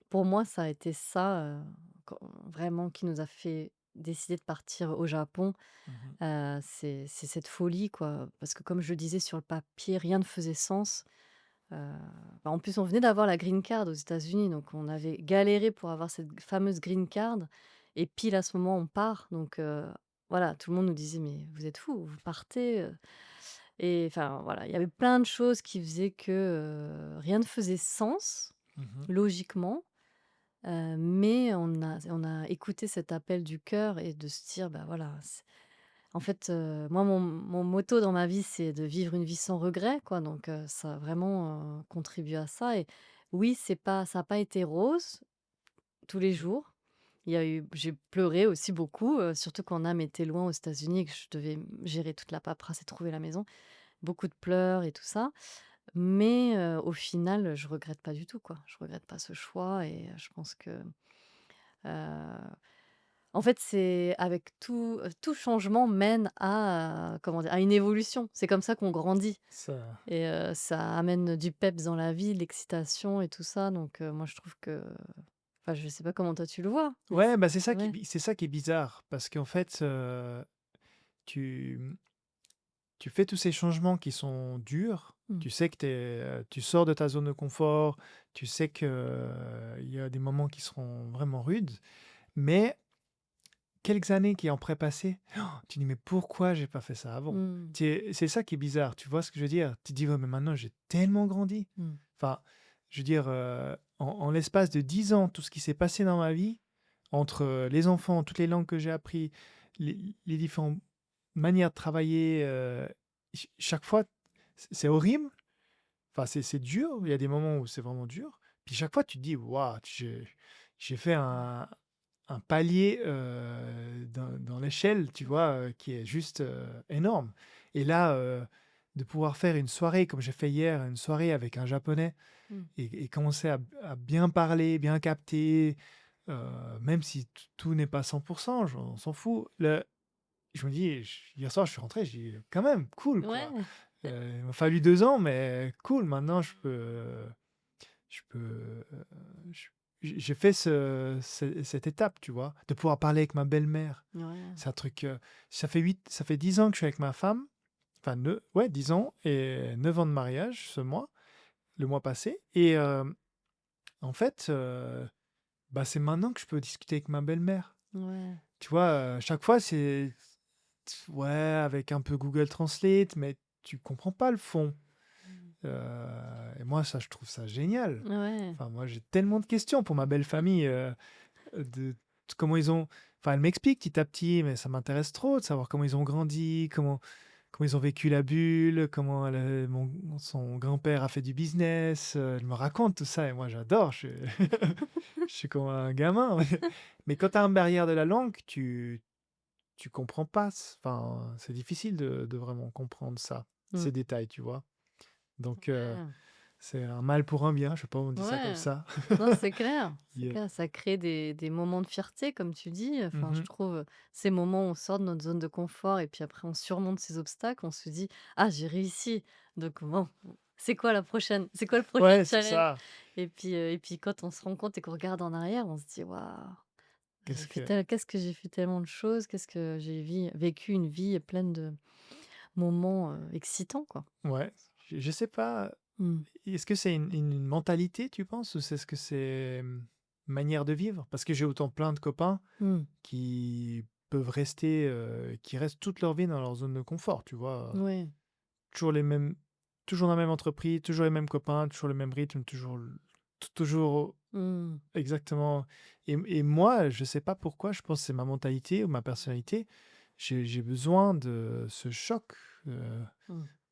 pour moi, ça a été ça, quand vraiment qui nous a fait décider de partir au Japon. Mmh. C'est cette folie, quoi, parce que comme je le disais sur le papier, rien ne faisait sens. Heu, en plus, on venait d'avoir la green card aux États-Unis, donc on avait galéré pour avoir cette fameuse green card et pile à ce moment, on part donc voilà, tout le monde nous disait: «Mais vous êtes fous, vous partez», et enfin, voilà, il y avait plein de choses qui faisaient que, rien ne faisait sens Mmh. logiquement, mais on a écouté cet appel du cœur et de se dire: «Bah, voilà, en fait, moi, mon motto dans ma vie, c'est de vivre une vie sans regret, quoi, donc ça a vraiment, contribué à ça et oui, ça a pas été rose tous les jours. J'ai pleuré aussi beaucoup, surtout quand Nam était loin aux États-Unis et que je devais gérer toute la paperasse et trouver la maison. Beaucoup de pleurs et tout ça, mais au final, je regrette pas du tout, quoi. Je regrette pas ce choix et je pense que, heu en fait, c'est avec tout changement mène à, comment dire? À une évolution. C'est comme ça qu'on grandit Ça et ça amène du peps dans la vie, de l'excitation et tout ça donc moi je trouve que enfin je sais pas comment toi tu le vois, mais ouais, bah, c'est ça qui est ouais. bi c'est ça qui est bizarre parce qu'en fait, tu, tu fais tous ces changements qui sont durs. Mmh. Tu sais que tu sors de ta zone de confort, tu sais que, il y a des moments qui seront vraiment rudes, mais quelques années qui ont passé, tu dis: «Mais pourquoi j'ai pas fait ça avant?» Mmh. C'est ça qui est bizarre, tu vois ce que je veux dire? Tu te dis: «Ouais, mais maintenant j'ai tellement grandi». Mmh. Enfin, je veux dire, en l'espace de 10 ans, tout ce qui s'est passé dans ma vie, entre, les enfants, toutes les langues que j'ai appris, les différentes manières de travailler, chaque fois, c'est horrible. Enfin, c'est dur, il y a des moments où c'est vraiment dur. Puis chaque fois, tu te dis: «Waouh, j'ai fait un palier dans l'échelle, tu vois, qui est juste énorme. Et là, de pouvoir faire une soirée, comme j'ai fait hier, une soirée avec un Japonais, Mmh. et commencer à bien parler, bien capter, même si tout n'est pas 100%, on s'en fout. Je me dis, hier soir, je suis rentré, je dis, quand même, cool, quoi. Ouais. Il m'a fallu 2 ans, mais cool, maintenant, je peux, je- j'ai fait cette étape, tu vois, de pouvoir parler avec ma belle-mère. Ouais. C'est un truc, ça fait 10 ans que je suis avec ma femme, enfin, ouais, 10 ans, et 9 ans de mariage ce mois, le mois passé. Et en fait, bah, c'est maintenant que je peux discuter avec ma belle-mère. Ouais. Tu vois, chaque fois, c'est ouais, avec un peu Google Translate, mais tu comprends pas le fond. Mmh. Et moi, ça, je trouve ça génial. Ouais. Enfin, moi, j'ai tellement de questions pour ma belle famille, de comment ils ont. Enfin, elle m'explique petit à petit, mais ça m'intéresse trop de savoir comment ils ont grandi, comment ils ont vécu la bulle, comment son grand-père a fait du business. Elle me raconte tout ça et moi, j'adore. Je suis comme un gamin. Mais quand tu as une barrière de la langue, tu comprends pas. Enfin, c'est difficile de vraiment comprendre ça, Mmh. ces détails, tu vois. Donc, Ouais. c'est un mal pour un bien. Je sais pas, on dit ça comme Ouais. ça. Non, c'est clair, c'est Yeah. clair. Ça crée des moments de fierté, comme tu dis. Enfin, je Mhm. trouve, ces moments où on sort de notre zone de confort et puis après on surmonte ces obstacles, on se dit: «Ah, j'ai réussi, donc bon, c'est quoi la prochaine? C'est quoi le prochain Ouais, c'est challenge?» ça. Et puis quand on se rend compte et qu'on regarde en arrière, on se dit: «Waouh, Qu'est-ce que. qu'est-ce que j'ai fait tellement de choses, qu'est-ce que j'ai vécu une vie pleine de moments, excitants, quoi». Ouais, je sais pas. Mmh. Est-ce que c'est une mentalité, tu penses, ou c'est ce que c'est une manière de vivre? Parce que j'ai autant plein de copains Mmh. qui peuvent rester, qui restent toute leur vie dans leur zone de confort, tu vois? Ouais. Toujours les mêmes, toujours dans la même entreprise, toujours les mêmes copains, toujours le même rythme, toujours Mmh. exactement. Et moi, je sais pas pourquoi, je pense que c'est ma mentalité ou ma personnalité. J'ai besoin de ce choc, Mmh.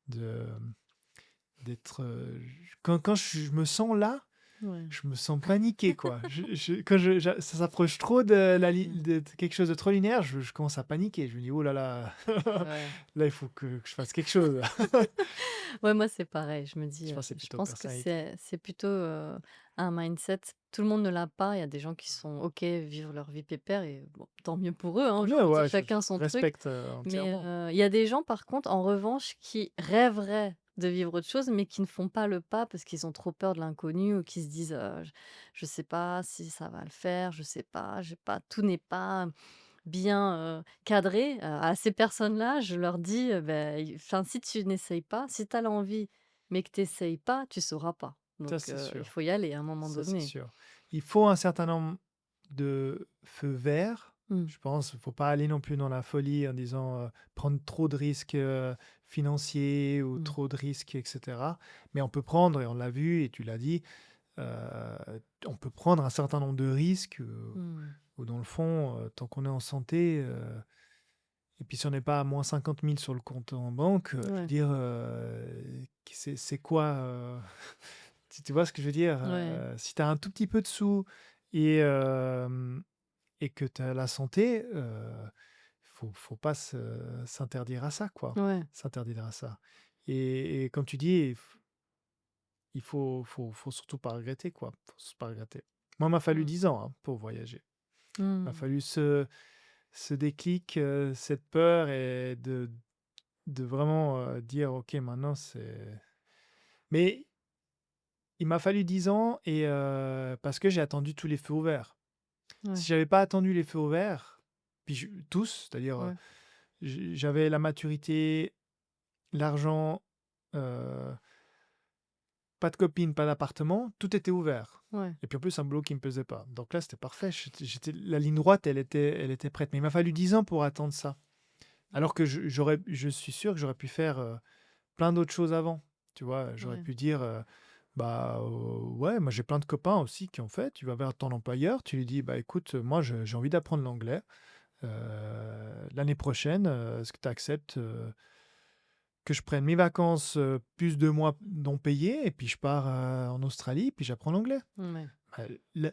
de d'être, quand je me sens là, Ouais. je me sens paniqué, quoi. Quand ça s'approche trop Mmh. de quelque chose de trop linéaire, je commence à paniquer. Je me dis: «Oh là là, Ouais. là, il faut que je fasse quelque chose». Ouais, moi, c'est pareil. Je me Je dis, pense que c'est je plutôt pense que personnalité. c'est plutôt, un mindset. Tout le monde ne l'a pas. Il y a des gens qui sont OK, vivre leur vie pépère et bon, tant mieux pour eux, hein, j'ai Ouais, envie de dire, ouais, je chacun son truc. respecte, Mais, entièrement. il y a des gens, par contre, en revanche, qui rêveraient de vivre autre chose, mais qui ne font pas le pas parce qu'ils ont trop peur de l'inconnu ou qui se disent, «Je sais pas si ça va le faire, je sais pas, j'ai pas tout n'est pas bien, cadré». À ces personnes-là, je leur dis, beh, enfin, si tu n'essayes pas, si tu as l'envie, mais que tu essayes pas, tu sauras pas. Ça, Donc, c'est il sûr. faut y aller à un moment Ça, c'est donné. sûr. Il faut un certain nombre de feux verts. Mmh. Je pense, faut pas aller non plus dans la folie en disant, prendre trop de risques, financiers ou Mmh. trop de risques et cetera. Mais on peut prendre, et on l'a vu et tu l'as dit, heu, on peut prendre un certain nombre de risques, Mmh. où dans le fond, tant qu'on est en santé, et puis si on n'est pas à -50 000 sur le compte en banque, je veux Ouais, dire, c'est quoi, tu vois ce que je veux dire? ouais. Si tu as un tout petit peu de sous et et que tu as la santé, faut pas s'interdire à ça, quoi. Ouais. S'interdire à ça. Et comme tu dis, faut surtout pas regretter, quoi. Faut surtout pas regretter. Moi, il m'a fallu Mmh. 10 ans, hein, pour voyager. Il m'a Mmh. fallu ce déclic, cette peur, et de vraiment, dire: «OK, maintenant c'est». Mais il m'a fallu 10 ans, et parce que j'ai attendu tous les feux ouverts. Ouais, Si j'avais pas attendu les feux ouverts, puis tous, c'est-à-dire, ouais, j'avais la maturité, l'argent, heu, pas de copine, pas d'appartement, tout était ouvert. ouais. Et puis en plus, un boulot qui me plaisait pas. Donc là, c'était parfait. La ligne droite, elle était prête. Mais il m'a fallu 10 ans pour attendre ça. Alors que je suis sûr que j'aurais pu faire, plein d'autres choses avant. Tu vois, j'aurais Ouais. pu dire, bah, ouais, moi j'ai plein de copains aussi qui ont fait. Tu vas vers ton employeur, tu lui dis, bah écoute, moi j'ai envie d'apprendre l'anglais. L'année prochaine, est-ce que tu acceptes, que je prenne mes vacances, plus de mois non payés, et puis je pars, en Australie, puis j'apprends l'anglais. Ouais. Bah, le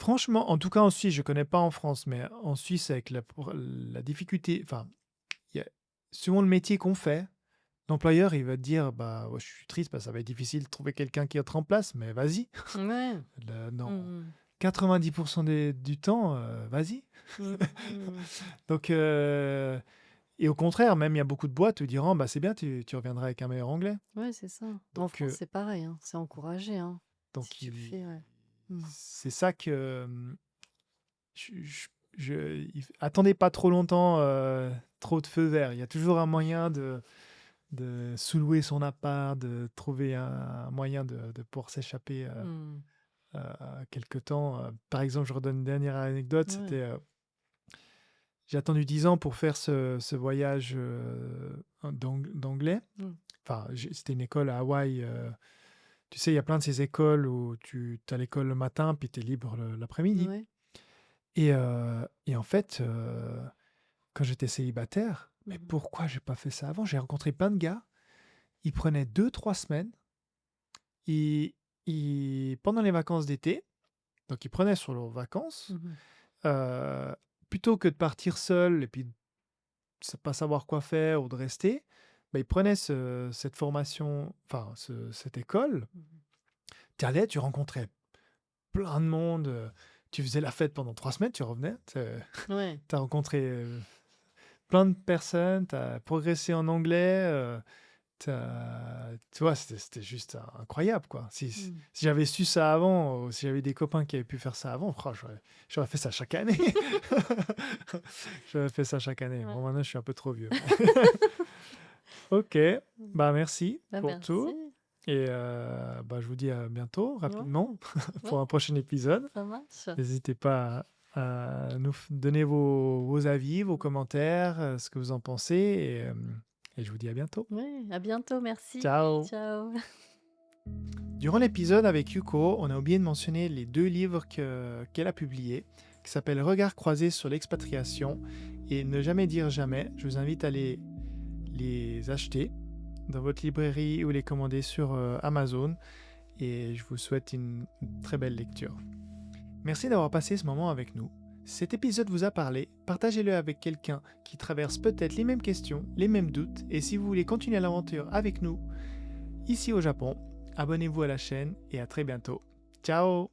franchement, en tout cas en Suisse, je connais pas en France, mais en Suisse, avec la difficulté, enfin, il y a selon le métier qu'on fait, l'employeur, il va te dire: «Bah, ouais, je suis triste, bah, ça va être difficile de trouver quelqu'un qui te remplace, mais vas-y». Ouais. Non, Mmh 90 du temps, vas-y. mh. Mmh. Donc et au contraire, même, il y a beaucoup de boîtes qui diront: «Bah, c'est bien, tu reviendras avec un meilleur anglais». Ouais, c'est ça. En Donc France, c'est pareil, hein, c'est encouragé, hein, si donc tu le il fais, ouais. Mmh. c'est ça que, attendez pas trop longtemps, trop de feux verts. Il y a toujours un moyen de sous-louer son appart, de trouver un moyen de pouvoir s'échapper, Mmh. quelque temps. Par exemple, je redonne une dernière anecdote, Ouais. c'était, j'ai attendu 10 ans pour faire ce voyage, d'anglais. Mmh. Enfin, c'était une école à Hawaï, tu sais, il y a plein de ces écoles où tu as l'école le matin, puis tu es libre l'après-midi. Ouais. Et en fait, quand j'étais célibataire, mais Mmh pourquoi j'ai pas fait ça avant? J'ai rencontré plein de gars, ils prenaient 2 3 semaines, ils pendant les vacances d'été, donc ils prenaient sur leurs vacances, Mmh heu, plutôt que de partir seul et puis pas savoir quoi faire ou de rester, bah, ils prenaient cette formation, enfin cette école. Mmh Tu allais, tu rencontrais plein de monde, tu faisais la fête pendant 3 semaines, tu revenais, Ouais. tu as rencontré, plein de personnes, tu as progressé en anglais, tu vois, c'était juste incroyable, quoi. Mmh. Si j'avais su ça avant, ou si j'avais des copains qui avaient pu faire ça avant, j'aurais fait ça chaque année. J'aurais fait ça chaque année. Ouais. Bon, maintenant, je suis un peu trop vieux. OK, Mmh. bah, merci Bah, pour tout merci. et bah, je vous dis à bientôt, Ouais, rapidement, ouais, pour un prochain épisode. ça marche. N'hésitez pas à nous donner vos avis, vos commentaires, ce que vous en pensez et je vous dis à bientôt. Oui, à bientôt, merci. Ciao. Ciao. Durant l'épisode avec Yuko, on a oublié de mentionner les 2 livres qu'elle a publiés, qui s'appellent Regards croisés sur l'expatriation et Ne jamais dire jamais. Je vous invite à les acheter dans votre librairie ou les commander sur Amazon et je vous souhaite une très belle lecture. Merci d'avoir passé ce moment avec nous. Si cet épisode vous a parlé, partagez-le avec quelqu'un qui traverse peut-être les mêmes questions, les mêmes doutes, et si vous voulez continuer l'aventure avec nous, ici au Japon, abonnez-vous à la chaîne et à très bientôt. Ciao!